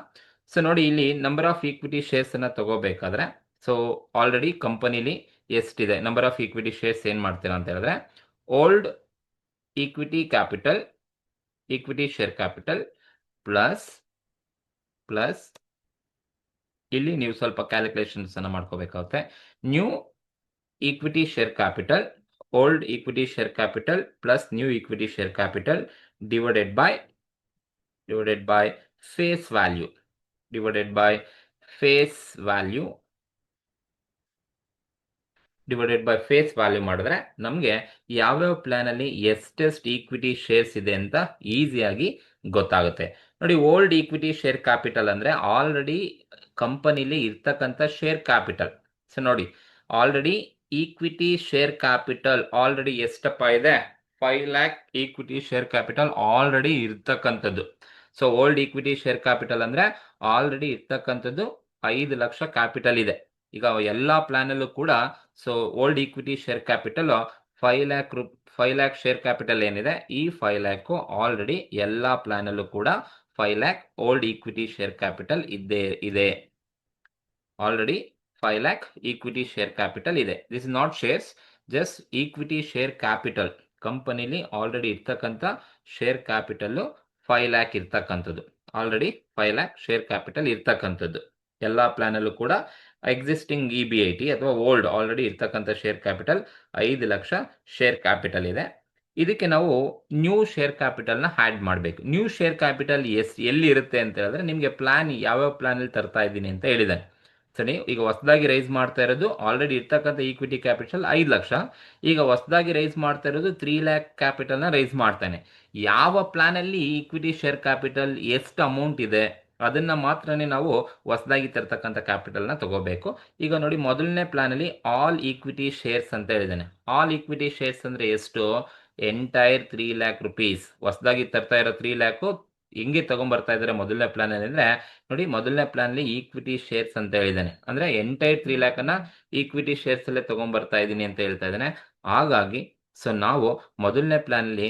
ಸೊ ನೋಡಿ, ಇಲ್ಲಿ ನಂಬರ್ ಆಫ್ ಈಕ್ವಿಟಿ ಶೇರ್ಸ್ ಅನ್ನ ತಗೋಬೇಕಾದ್ರೆ, ಸೊ ಆಲ್ರೆಡಿ ಕಂಪನಿಲಿ ಎಷ್ಟಿದೆ ನಂಬರ್ ಆಫ್ ಈಕ್ವಿಟಿ ಶೇರ್ಸ್ ಏನ್ ಮಾಡ್ತೀರಾ ಅಂತ ಹೇಳಿದ್ರೆ, old equity capital, equity share capital plus ಇಲ್ಲಿ ನೀವು ಸ್ವಲ್ಪ ಕ್ಯಾಲ್ಕುಲೇಷನ್ಸ್ ಅನ್ನ ಮಾಡ್ಕೋಬೇಕಾಗುತ್ತೆ. New equity share capital, old equity share capital plus new equity share capital divided by face value ಮಾಡಿದ್ರೆ ನಮಗೆ ಯಾವ್ಯಾವ ಪ್ಲಾನ್ ಅಲ್ಲಿ ಎಷ್ಟೆಷ್ಟು ಈಕ್ವಿಟಿ ಶೇರ್ಸ್ ಇದೆ ಅಂತ ಈಸಿಯಾಗಿ ಗೊತ್ತಾಗುತ್ತೆ. ನೋಡಿ, ಓಲ್ಡ್ ಈಕ್ವಿಟಿ ಶೇರ್ ಕ್ಯಾಪಿಟಲ್ ಅಂದ್ರೆ ಆಲ್ರೆಡಿ ಕಂಪನಿಲಿ ಇರ್ತಕ್ಕಂಥ ಶೇರ್ ಕ್ಯಾಪಿಟಲ್. ಸೊ ನೋಡಿ, already equity share capital already ಎಷ್ಟಪ್ಪ ಇದೆ, 5 lakh equity share capital already ಇರ್ತಕ್ಕಂಥದ್ದು. So old equity share capital ಅಂದ್ರೆ ಆಲ್ರೆಡಿ ಇರ್ತಕ್ಕಂಥದ್ದು 5 ಲಕ್ಷ ಕ್ಯಾಪಿಟಲ್ ಇದೆ. ಈಗ ಎಲ್ಲಾ ಪ್ಲಾನ್ ಅಲ್ಲೂ ಕೂಡ so old equity share capital 5 lakh share capital ಏನಿದೆ, ಈ 5 lakh ಆಲ್ರೆಡಿ ಎಲ್ಲಾ ಪ್ಲಾನ್ ಅಲ್ಲೂ ಕೂಡ 5 lakh old equity share capital ಇದೆ. Already 5 lakh equity share capital ಇದೆ. This is not shares, just equity share capital. ಕಂಪನಿಲಿ ಆಲ್ರೆಡಿ ಇರ್ತಕ್ಕಂಥ ಶೇರ್ ಕ್ಯಾಪಿಟಲ್ 5 lakh ಇರ್ತಕ್ಕಂಥದ್ದು. ಆಲ್ರೆಡಿ 5 lakh ಶೇರ್ ಕ್ಯಾಪಿಟಲ್ ಇರ್ತಕ್ಕಂಥದ್ದು. ಎಲ್ಲಾ ಪ್ಲಾನ್ ಅಲ್ಲೂ ಕೂಡ ಎಕ್ಸಿಸ್ಟಿಂಗ್ EBIT ಅಥವಾ ಓಲ್ಡ್ ಆಲ್ರೆಡಿ ಇರ್ತಕ್ಕಂಥ share capital 5 lakh share capital ಇದೆ. ಇದಕ್ಕೆ ನಾವು ನ್ಯೂ ಶೇರ್ ಕ್ಯಾಪಿಟಲ್ ನ ಆಡ್ ಮಾಡಬೇಕು. ನ್ಯೂ ಶೇರ್ ಕ್ಯಾಪಿಟಲ್ ಎಲ್ಲಿ ಇರುತ್ತೆ ಅಂತ ಹೇಳಿದ್ರೆ, ನಿಮಗೆ ಪ್ಲಾನ್ ಯಾವ್ಯಾವ ಪ್ಲಾನ್ ಅಲ್ಲಿ ತರ್ತಾ ಇದ್ದೀನಿ ಅಂತ ಹೇಳಿದ್ದಾನೆ. ಸರಿ, ಈಗ ಹೊಸದಾಗಿ ರೈಸ್ ಮಾಡ್ತಾ ಇರೋದು ಆಲ್ರೆಡಿ ಇರ್ತಕ್ಕಂಥ ಈಕ್ವಿಟಿ ಕ್ಯಾಪಿಟಲ್ 5 ಲಕ್ಷ. ಈಗ ಹೊಸದಾಗಿ ರೈಸ್ ಮಾಡ್ತಾ ಇರೋದು 3 lakh ಕ್ಯಾಪಿಟಲ್ ನ ರೈಸ್ ಮಾಡ್ತಾನೆ. ಯಾವ ಪ್ಲಾನ್ ಅಲ್ಲಿ ಈಕ್ವಿಟಿ ಶೇರ್ ಕ್ಯಾಪಿಟಲ್ ಎಷ್ಟು ಅಮೌಂಟ್ ಇದೆ ಅದನ್ನ ಮಾತ್ರನೇ ನಾವು ಹೊಸದಾಗಿ ತರ್ತಕ್ಕಂಥ ಕ್ಯಾಪಿಟಲ್ ನ ತಗೋಬೇಕು. ಈಗ ನೋಡಿ, ಮೊದಲನೇ ಪ್ಲಾನ್ ಅಲ್ಲಿ ಆಲ್ ಈಕ್ವಿಟಿ ಶೇರ್ಸ್ ಅಂತ ಹೇಳಿದ್ದಾನೆ. ಆಲ್ ಈಕ್ವಿಟಿ ಶೇರ್ಸ್ ಅಂದ್ರೆ ಎಷ್ಟು, ಎಂಟೈರ್ 3 lakh rupees. ಹೊಸದಾಗಿ ತರ್ತಾ ಇರೋ 3 lakh ಹೆಂಗೆ ತಗೊಂಡ್ಬರ್ತಾ ಇದ್ದಾರೆ ಮೊದಲನೇ ಪ್ಲಾನ್ ಅಲ್ಲಿ ಅಂದ್ರೆ, ನೋಡಿ, ಮೊದಲನೇ ಪ್ಲಾನ್ ಅಲ್ಲಿ ಈಕ್ವಿಟಿ ಶೇರ್ಸ್ ಅಂತ ಹೇಳಿದ್ದಾನೆ. ಅಂದ್ರೆ ಎಂಟೈರ್ 3 lakh ಅನ್ನ ಈಕ್ವಿಟಿ ಶೇರ್ಸ್ ಅಲ್ಲೇ ತಗೊಂಡ್ಬರ್ತಾ ಇದ್ದೀನಿ ಅಂತ ಹೇಳ್ತಾ ಇದ್ದಾನೆ. ಹಾಗಾಗಿ ಸೊ ನಾವು ಮೊದಲನೇ ಪ್ಲಾನ್ ಅಲ್ಲಿ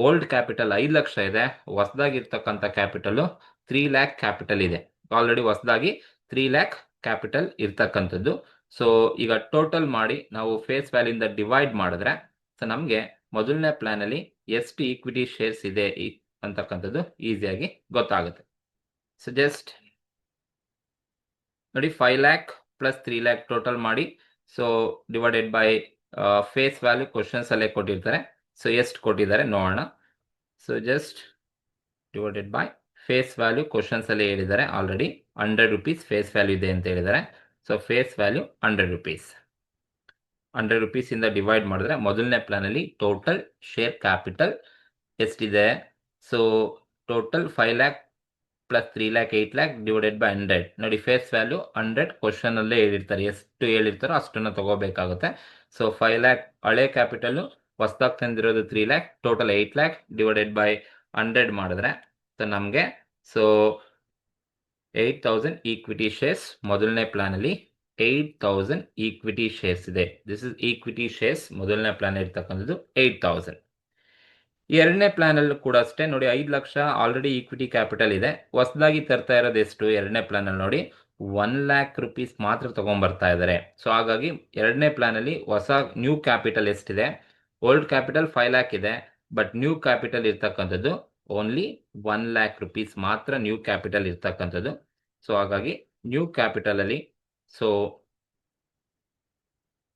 ಓಲ್ಡ್ ಕ್ಯಾಪಿಟಲ್ 5 ಲಕ್ಷ ಇದೆ, ಹೊಸದಾಗಿರ್ತಕ್ಕಂಥ ಕ್ಯಾಪಿಟಲ್ 3 lakh ಕ್ಯಾಪಿಟಲ್ ಇದೆ. ಆಲ್ರೆಡಿ ಹೊಸದಾಗಿ 3 lakh ಕ್ಯಾಪಿಟಲ್ ಇರ್ತಕ್ಕಂಥದ್ದು. ಸೊ ಈಗ ಟೋಟಲ್ ಮಾಡಿ ನಾವು ಫೇಸ್ ವ್ಯಾಲ್ಯೂ ಇಂದ ಡಿವೈಡ್ ಮಾಡಿದ್ರೆ ಸೊ ನಮಗೆ ಮೊದಲನೇ ಪ್ಲಾನ್ ಅಲ್ಲಿ ಎಷ್ಟು ಈಕ್ವಿಟಿ ಶೇರ್ಸ್ ಇದೆ ಅಂತಕ್ಕಂಥದ್ದು ಈಸಿಯಾಗಿ ಗೊತ್ತಾಗುತ್ತೆ. ಸೊ ಜಸ್ಟ್ ನೋಡಿ, 5 lakh ಪ್ಲಸ್ 3 lakh ಟೋಟಲ್ ಮಾಡಿ, so divided by face value questions ಅಲ್ಲೇ ಕೊಟ್ಟಿರ್ತಾರೆ. ಸೊ ಎಷ್ಟು ಕೊಟ್ಟಿದ್ದಾರೆ ನೋಡೋಣ. So just divided by face value questions ಅಲ್ಲಿ ಹೇಳಿದ್ದಾರೆ ಆಲ್ರೆಡಿ 100 rupees ಫೇಸ್ ವ್ಯಾಲ್ಯೂ ಇದೆ ಅಂತ ಹೇಳಿದ್ದಾರೆ. So face value 100 rupees. 100 rupees ಇಂದ ಡಿವೈಡ್ ಮಾಡಿದ್ರೆ ಮೊದಲನೇ ಪ್ಲಾನ್ ಅಲ್ಲಿ ಟೋಟಲ್ ಶೇರ್ ಕ್ಯಾಪಿಟಲ್ ಎಷ್ಟಿದೆ, so total 5 lakh plus 3 lakh 8 lakh divided by 100. ನೋಡಿ, ಫೇಸ್ ವ್ಯಾಲ್ಯೂ 100 ಕ್ವಶನ್ ಅಲ್ಲೇ ಹೇಳಿರ್ತಾರೆ, ಎಷ್ಟು ಹೇಳಿರ್ತಾರೋ ಅಷ್ಟನ್ನ ತಗೋಬೇಕಾಗುತ್ತೆ. ಸೊ 5 lakh ಹಳೆ ಕ್ಯಾಪಿಟಲ್, ಹೊಸದಾಗಿ ತಂದಿರೋದು 3 lakh, total 8 lakh divided by 100 ಮಾಡಿದ್ರೆ ಸೊ ನಮಗೆ ಸೊ 8,000 ಈಕ್ವಿಟಿ ಶೇರ್ಸ್. ಮೊದಲನೇ ಪ್ಲಾನ್ ಅಲ್ಲಿ 8,000 ಈಕ್ವಿಟಿ ಶೇರ್ಸ್ ಇದೆ. ದಿಸ್ ಇಸ್ ಈಕ್ವಿಟಿ ಶೇರ್ಸ್ ಮೊದಲನೇ ಪ್ಲಾನ್ ಇರ್ತಕ್ಕಂಥದ್ದು 8,000. ಎರಡನೇ ಪ್ಲಾನ್ ಅಲ್ಲೂ ಕೂಡ ಅಷ್ಟೇ ನೋಡಿ, 5 ಲಕ್ಷ ಆಲ್ರೆಡಿ ಈಕ್ವಿಟಿ ಕ್ಯಾಪಿಟಲ್ ಇದೆ. ಹೊಸದಾಗಿ ತರ್ತಾ ಇರೋದು ಎಷ್ಟು ಎರಡನೇ ಪ್ಲಾನ್ ಅಲ್ಲಿ ನೋಡಿ, 1 lakh rupees ಮಾತ್ರ ತಗೊಂಡ್ಬರ್ತಾ ಇದ್ದಾರೆ. ಸೊ ಹಾಗಾಗಿ ಎರಡನೇ ಪ್ಲಾನ್ ಅಲ್ಲಿ ಹೊಸ ನ್ಯೂ ಕ್ಯಾಪಿಟಲ್ ಎಷ್ಟಿದೆ, ಓಲ್ಡ್ ಕ್ಯಾಪಿಟಲ್ 5 lakh ಇದೆ, ಬಟ್ ನ್ಯೂ ಕ್ಯಾಪಿಟಲ್ ಇರ್ತಕ್ಕಂಥದ್ದು ಓನ್ಲಿ 1 lakh rupees ಮಾತ್ರ ನ್ಯೂ ಕ್ಯಾಪಿಟಲ್ ಇರ್ತಕ್ಕಂಥದ್ದು. ಸೊ ಹಾಗಾಗಿ ನ್ಯೂ ಕ್ಯಾಪಿಟಲ್ ಅಲ್ಲಿ ಸೊ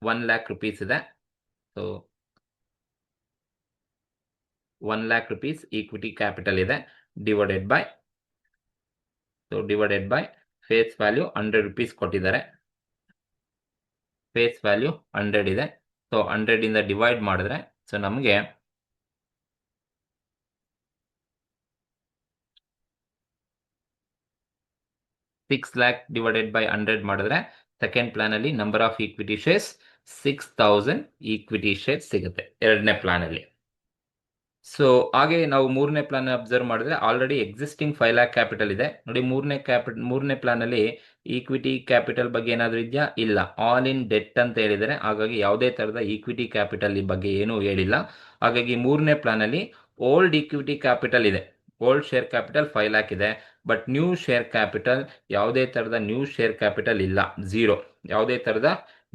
1 lakh rupees ಇದೆ. So 1 lakh rupees equity capital ಇದೆ, divided by face value 100 rupees ಕೊಟ್ಟಿದ್ದಾರೆ. ಫೇಸ್ ವ್ಯಾಲ್ಯೂ 100 ಇದೆ. ಸೊ 100 ಇಂದ ಡಿವೈಡ್ ಮಾಡಿದ್ರೆ ಸೊ ನಮಗೆ 6 lakh ಡಿವೈಡೆಡ್ ಬೈ 100 ಮಾಡಿದ್ರೆ ಸೆಕೆಂಡ್ ಪ್ಲಾನ್ ಅಲ್ಲಿ number of equity shares 6000 equity shares ಸಿಗುತ್ತೆ ಎರಡನೇ ಪ್ಲಾನ್ ಅಲ್ಲಿ. ಸೊ ಹಾಗೆ ನಾವು ಮೂರನೇ ಪ್ಲಾನ್ ಅಬ್ಸರ್ವ್ ಮಾಡಿದ್ರೆ ಆಲ್ರೆಡಿ ಎಕ್ಸಿಸ್ಟಿಂಗ್ 5 lakh ಕ್ಯಾಪಿಟಲ್ ಇದೆ ನೋಡಿ. ಮೂರನೇ ಪ್ಲಾನ್ ಅಲ್ಲಿ ಈಕ್ವಿಟಿ ಕ್ಯಾಪಿಟಲ್ ಬಗ್ಗೆ ಏನಾದರೂ ಇದೆಯಾ? ಇಲ್ಲ, ಆಲ್ ಇನ್ ಡೆಟ್ ಅಂತ ಹೇಳಿದರೆ. ಹಾಗಾಗಿ ಯಾವುದೇ ತರಹದ ಈಕ್ವಿಟಿ ಕ್ಯಾಪಿಟಲ್ ಬಗ್ಗೆ ಏನೂ ಹೇಳಿಲ್ಲ. ಹಾಗಾಗಿ ಮೂರನೇ ಪ್ಲಾನ್ ಅಲ್ಲಿ ಓಲ್ಡ್ ಈಕ್ವಿಟಿ ಕ್ಯಾಪಿಟಲ್ ಇದೆ, ಓಲ್ಡ್ ಶೇರ್ ಕ್ಯಾಪಿಟಲ್ 5 lakh ಇದೆ, ಬಟ್ ನ್ಯೂ ಶೇರ್ ಕ್ಯಾಪಿಟಲ್ ಯಾವುದೇ ತರಹದ ನ್ಯೂ ಶೇರ್ ಕ್ಯಾಪಿಟಲ್ ಇಲ್ಲ, ಝೀರೋ. ಯಾವುದೇ ತರಹದ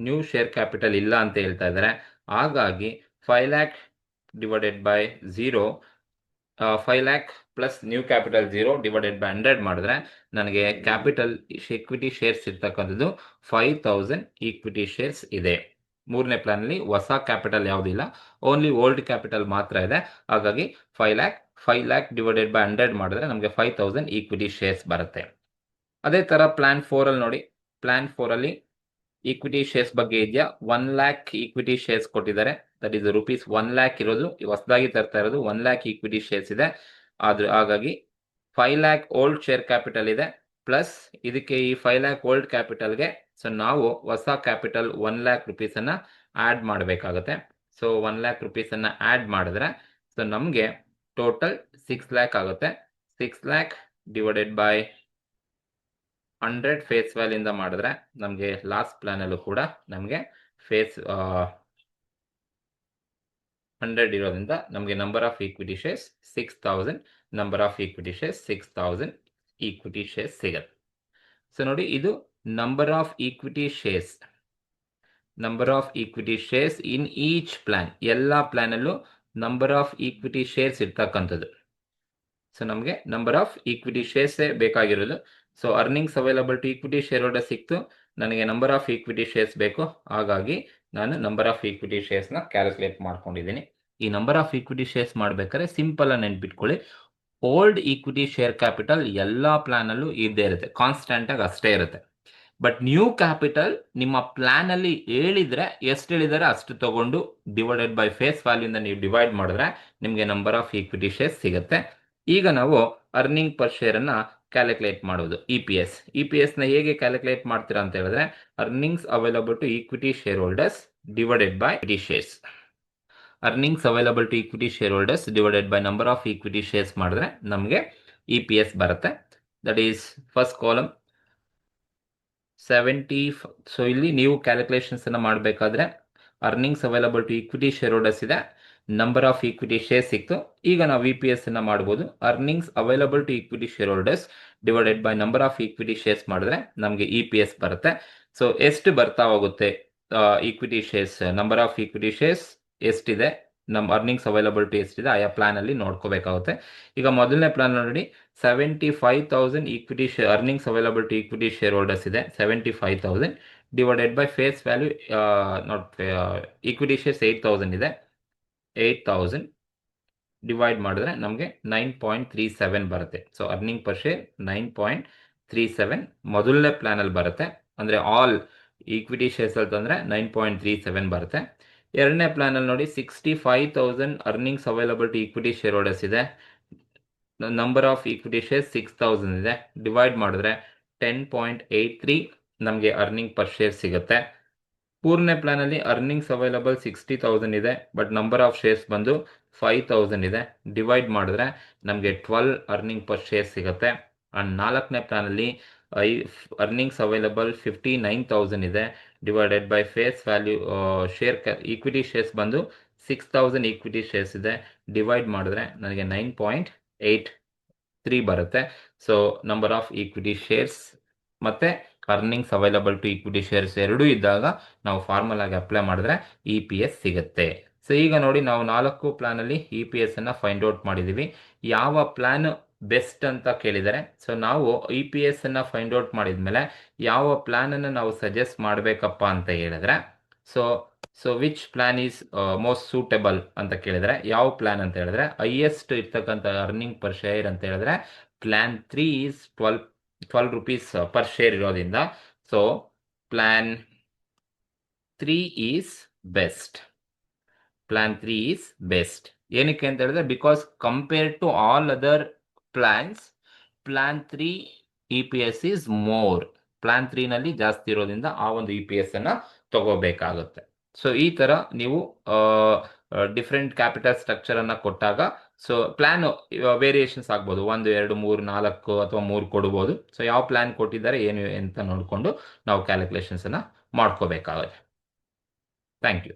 ನ್ಯೂ ಶೇರ್ ಕ್ಯಾಪಿಟಲ್ ಇಲ್ಲ ಅಂತ ಹೇಳ್ತಾ ಇದ್ದಾರೆ. ಹಾಗಾಗಿ 5 lakh divided by 0, 5 lakh plus new capital 0 divided by 100 ಮಾಡಿದ್ರೆ ನನಗೆ ಕ್ಯಾಪಿಟಲ್ ಈಕ್ವಿಟಿ ಶೇರ್ಸ್ ಇರ್ತಕ್ಕಂಥದ್ದು 5000 ಈಕ್ವಿಟಿ ಶೇರ್ಸ್ ಇದೆ. ಮೂರನೇ ಪ್ಲಾನ್ ಅಲ್ಲಿ ಹೊಸ ಕ್ಯಾಪಿಟಲ್ ಯಾವುದಿಲ್ಲ, ಓನ್ಲಿ ಓಲ್ಡ್ ಕ್ಯಾಪಿಟಲ್ ಮಾತ್ರ ಇದೆ. ಹಾಗಾಗಿ 5 lakh ಡಿವೈಡೆಡ್ ಬೈ 100 ಮಾಡಿದ್ರೆ ನಮಗೆ 5000 ಈಕ್ವಿಟಿ ಶೇರ್ಸ್ ಬರುತ್ತೆ. ಅದೇ ತರ ಪ್ಲಾನ್ 4 ಅಲ್ಲಿ ನೋಡಿ, ಪ್ಲಾನ್ 4 ಅಲ್ಲಿ ಈಕ್ವಿಟಿ ಶೇರ್ಸ್ ಬಗ್ಗೆ ಇದೆಯಾ? 1 lakh ಈಕ್ವಿಟಿ ಶೇರ್ಸ್ ಕೊಟ್ಟಿದ್ದಾರೆ, ದಟ್ ಇಸ್ rupees 1 lakh ಇರೋದು. ಹೊಸದಾಗಿ ತರ್ತಾ ಇರೋದು 1 lakh ಈಕ್ವಿಟಿ ಶೇರ್ಸ್ ಇದೆ. ಹಾಗಾಗಿ 5 lakh ಓಲ್ಡ್ ಶೇರ್ ಕ್ಯಾಪಿಟಲ್ ಇದೆ, ಪ್ಲಸ್ ಇದಕ್ಕೆ ಈ 5 lakh ಓಲ್ಡ್ ಕ್ಯಾಪಿಟಲ್ಗೆ ಸೊ ನಾವು ಹೊಸ ಕ್ಯಾಪಿಟಲ್ 1 lakh rupees ಅನ್ನ ಆಡ್ ಮಾಡಬೇಕಾಗುತ್ತೆ. ಸೊ 1 lakh rupees ಅನ್ನ ಆಡ್ ಮಾಡಿದ್ರೆ ಸೊ ನಮಗೆ ಟೋಟಲ್ 6 lakh ಆಗುತ್ತೆ. 6 lakh divided by 100 face value ಇಂದ ಮಾಡಿದ್ರೆ ನಮಗೆ ಲಾಸ್ಟ್ ಪ್ಲಾನ್ ಅಲ್ಲೂ ಕೂಡ ನಮಗೆ ಫೇಸ್ 100 ಇರೋದ್ರಿಂದ ನಮಗೆ number of equity shares 6000, number of equity shares 6000 equity shares ಸಿಗುತ್ತೆ. ಸೊ ನೋಡಿ, ಇದು number of equity shares, number of equity shares in each plan. ಎಲ್ಲ ಪ್ಲಾನ್ ಅಲ್ಲೂ ನಂಬರ್ ಆಫ್ ಈಕ್ವಿಟಿ ಶೇರ್ಸ್ ಇರ್ತಕ್ಕಂಥದ್ದು. ಸೊ ನಮಗೆ ನಂಬರ್ ಆಫ್ ಈಕ್ವಿಟಿ ಶೇರ್ಸ್ ಬೇಕಾಗಿರೋದು. So earnings available to equity shareholder ಸಿಕ್ತು, ನನಗೆ ನಂಬರ್ ಆಫ್ ಈಕ್ವಿಟಿ ಶೇರ್ಸ್ ಬೇಕು. ಹಾಗಾಗಿ ನಾನು ನಂಬರ್ ಆಫ್ ಈಕ್ವಿಟಿ ಶೇರ್ಸ್ನ ಕ್ಯಾಲ್ಕುಲೇಟ್ ಮಾಡ್ಕೊಂಡಿದ್ದೀನಿ. ಈ ನಂಬರ್ ಆಫ್ ಈಕ್ವಿಟಿ ಶೇರ್ಸ್ ಮಾಡ್ಬೇಕಾದ್ರೆ ಸಿಂಪಲ್ ಆಗಿ ನೆನ್ಪಿಟ್ಕೊಳ್ಳಿ, ಓಲ್ಡ್ ಈಕ್ವಿಟಿ ಶೇರ್ ಕ್ಯಾಪಿಟಲ್ ಎಲ್ಲ ಪ್ಲಾನ್ ಅಲ್ಲೂ ಇದ್ದೇ ಇರುತ್ತೆ, ಕಾನ್ಸ್ಟೆಂಟ್ ಆಗಿ ಅಷ್ಟೇ ಇರುತ್ತೆ. ಬಟ್ ನ್ಯೂ ಕ್ಯಾಪಿಟಲ್ ನಿಮ್ಮ ಪ್ಲಾನ್ ಅಲ್ಲಿ ಹೇಳಿದ್ರೆ ಎಷ್ಟು ಹೇಳಿದಾರೆ ಅಷ್ಟು ತಗೊಂಡು ಡಿವೈಡೆಡ್ ಬೈ ಫೇಸ್ ವ್ಯಾಲ್ಯೂ ಇಂದ ನೀವು ಡಿವೈಡ್ ಮಾಡಿದ್ರೆ ನಿಮಗೆ ನಂಬರ್ ಆಫ್ ಈಕ್ವಿಟಿ ಶೇರ್ಸ್ ಸಿಗುತ್ತೆ. ಈಗ ನಾವು ಅರ್ನಿಂಗ್ ಪರ್ ಶೇರ್ ಅನ್ನ ಕ್ಯಾಲ್ಕುಲೇಟ್ ಮಾಡೋದು. ಇ ಪಿ ಎಸ್ ನ ಹೇಗೆ ಕ್ಯಾಲ್ಕುಲೇಟ್ ಮಾಡ್ತೀರಾ ಅಂತ ಹೇಳಿದ್ರೆ, earnings available to equity share holders divided by equity shares. Earnings available to equity share holders divided by number of equity shares ಮಾಡಿದ್ರೆ ನಮಗೆ ಇ.ಪಿ.ಎಸ್ ಬರುತ್ತೆ. That is first column 70. So ಇಲ್ಲಿ ನೀವು ಕ್ಯಾಲ್ಕುಲೇಷನ್ಸ್ ಅನ್ನ ಮಾಡಬೇಕಾದ್ರೆ earnings available to equity share holders ಇದೆ, number of equity share ಸಿಕ್ತು. ಈಗ ನಾವು ಇ.ಪಿ.ಎಸ್ ಅನ್ನ ಮಾಡಬಹುದು. Earnings available to equity share holders divided by number of equity shares ಮಾಡಿದ್ರೆ ನಮಗೆ ಇ.ಪಿ.ಎಸ್ ಬರುತ್ತೆ. ಸೊ ಎಷ್ಟು ಬರ್ತಾ ಹೋಗುತ್ತೆ equity shares, number of equity shares ಎಷ್ಟಿದೆ, ನಮ್ಮ ಅರ್ನಿಂಗ್ಸ್ ಅವೈಲಬಲ್ ಟು ಎಷ್ಟಿದೆ ಆಯಾ ಪ್ಲಾನ್ ಅಲ್ಲಿ ನೋಡ್ಕೋಬೇಕಾಗುತ್ತೆ. ಈಗ ಮೊದಲನೇ ಪ್ಲಾನ್ ನೋಡಿ, 75,000 equity share earnings available to equity share holders ಇದೆ. 75,000 divided by face value equity shares 8,000 ಇದೆ. 8,000 ಡಿವೈಡ್ ಮಾಡಿದ್ರೆ ನಮಗೆ 9.37 ಬರುತ್ತೆ. ಸೊ ಅರ್ನಿಂಗ್ ಪರ್ ಶೇರ್ 9.37 ಮೊದಲನೇ ಪ್ಲಾನ್ ಅಲ್ಲಿ ಬರುತ್ತೆ. ಅಂದ್ರೆ ಆಲ್ ಈಕ್ವಿಟಿ ಶೇರ್ಸ್ ಅಂತಂದ್ರೆ 9.37 ಬರುತ್ತೆ. ಎರಡನೇ ಪ್ಲಾನ್ ಅಲ್ಲಿ ನೋಡಿ, 65,000 earnings available to equity share holders ಇದೆ, ನಂಬರ್ ಆಫ್ ಈಕ್ವಿಟಿ ಶೇರ್ಸ್ 6,000 ಇದೆ. ಡಿವೈಡ್ ಮಾಡಿದ್ರೆ 10.83 ನಮಗೆ ಅರ್ನಿಂಗ್ ಪರ್ ಶೇರ್ ಸಿಗುತ್ತೆ. ಮೂರನೇ ಪ್ಲಾನ್ ಅಲ್ಲಿ ಅರ್ನಿಂಗ್ಸ್ ಅವೈಲಬಲ್ 60,000 ಇದೆ, ಬಟ್ ನಂಬರ್ ಆಫ್ ಶೇರ್ಸ್ ಬಂದು 5,000 ಇದೆ. ಡಿವೈಡ್ ಮಾಡಿದ್ರೆ ನಮಗೆ 12 ಅರ್ನಿಂಗ್ ಪರ್ ಶೇರ್ ಸಿಗುತ್ತೆ. ಅಂಡ್ ನಾಲ್ಕನೇ ಪ್ಲಾನ್ ಅಲ್ಲಿ ಅರ್ನಿಂಗ್ಸ್ ಅವೈಲಬಲ್ 59,000 ಇದೆ. Divided by face value share equity shares ಬಂದು 6000 ಈಕ್ವಿಟಿ ಶೇರ್ಸ್ ಇದೆ, ಡಿವೈಡ್ ಮಾಡಿದ್ರೆ ನನಗೆ 9.83 ಬರುತ್ತೆ. So number of equity shares ಮತ್ತು earnings available to equity shares ಎರಡೂ ಇದ್ದಾಗ ನಾವು ಫಾರ್ಮುಲಾಗೆ ಅಪ್ಲೈ ಮಾಡಿದ್ರೆ ಇ ಪಿ ಎಸ್ ಸಿಗುತ್ತೆ. ಸೊ ಈಗ ನೋಡಿ, ನಾವು 4 ಪ್ಲಾನಲ್ಲಿ ಇ ಪಿ ಎಸ್ ಅನ್ನು ಫೈಂಡ್ ಔಟ್ ಮಾಡಿದ್ದೀವಿ. ಯಾವ ಪ್ಲಾನ್ ಬೆಸ್ಟ್ ಅಂತ ಕೇಳಿದರೆ, ಸೊ ನಾವು ಇ ಪಿ ಎಸ್ ಅನ್ನು ಫೈಂಡ್ ಔಟ್ ಮಾಡಿದ್ಮೇಲೆ ಯಾವ ಪ್ಲಾನನ್ನು ನಾವು ಸಜೆಸ್ಟ್ ಮಾಡಬೇಕಪ್ಪ ಅಂತ ಹೇಳಿದ್ರೆ, so which plan is most suitable ಅಂತ ಕೇಳಿದರೆ, ಯಾವ ಪ್ಲಾನ್ ಅಂತ ಹೇಳಿದ್ರೆ ಹೈಯೆಸ್ಟ್ ಇರ್ತಕ್ಕಂಥ ಅರ್ನಿಂಗ್ ಪರ್ ಶೇರ್ ಅಂತ ಹೇಳಿದ್ರೆ plan 3 is 12 rupees per share ಇರೋದ್ರಿಂದ, so plan 3 is best. Plan 3 is best. ಏನಕ್ಕೆ ಅಂತ ಹೇಳಿದ್ರೆ, because compare to all other plans, plan 3 E P S is more. Plan 3ನಲ್ಲಿ ಜಾಸ್ತಿ ಇರೋದ್ರಿಂದ ಆ ಒಂದು ಇ ಪಿ ಎಸ್ ಅನ್ನ ತಗೋಬೇಕಾಗುತ್ತೆ. ಸೊ ಈ ತರ ನೀವು ಡಿಫ್ರೆಂಟ್ ಕ್ಯಾಪಿಟಲ್ ಸ್ಟ್ರಕ್ಚರ್ ಅನ್ನ ಕೊಟ್ಟಾಗ, ಸೊ ಪ್ಲಾನ್ ವೇರಿಯೇಷನ್ಸ್ ಆಗ್ಬೋದು, 1 2 3 4 ಅಥವಾ 3 ಕೊಡ್ಬೋದು. ಸೊ ಯಾವ ಪ್ಲಾನ್ ಕೊಟ್ಟಿದ್ದಾರೆ ಏನು ಅಂತ ನೋಡಿಕೊಂಡು ನಾವು ಕ್ಯಾಲ್ಕುಲೇಷನ್ಸ್ ಅನ್ನ ಮಾಡ್ಕೋಬೇಕಾಗುತ್ತೆ. Thank you.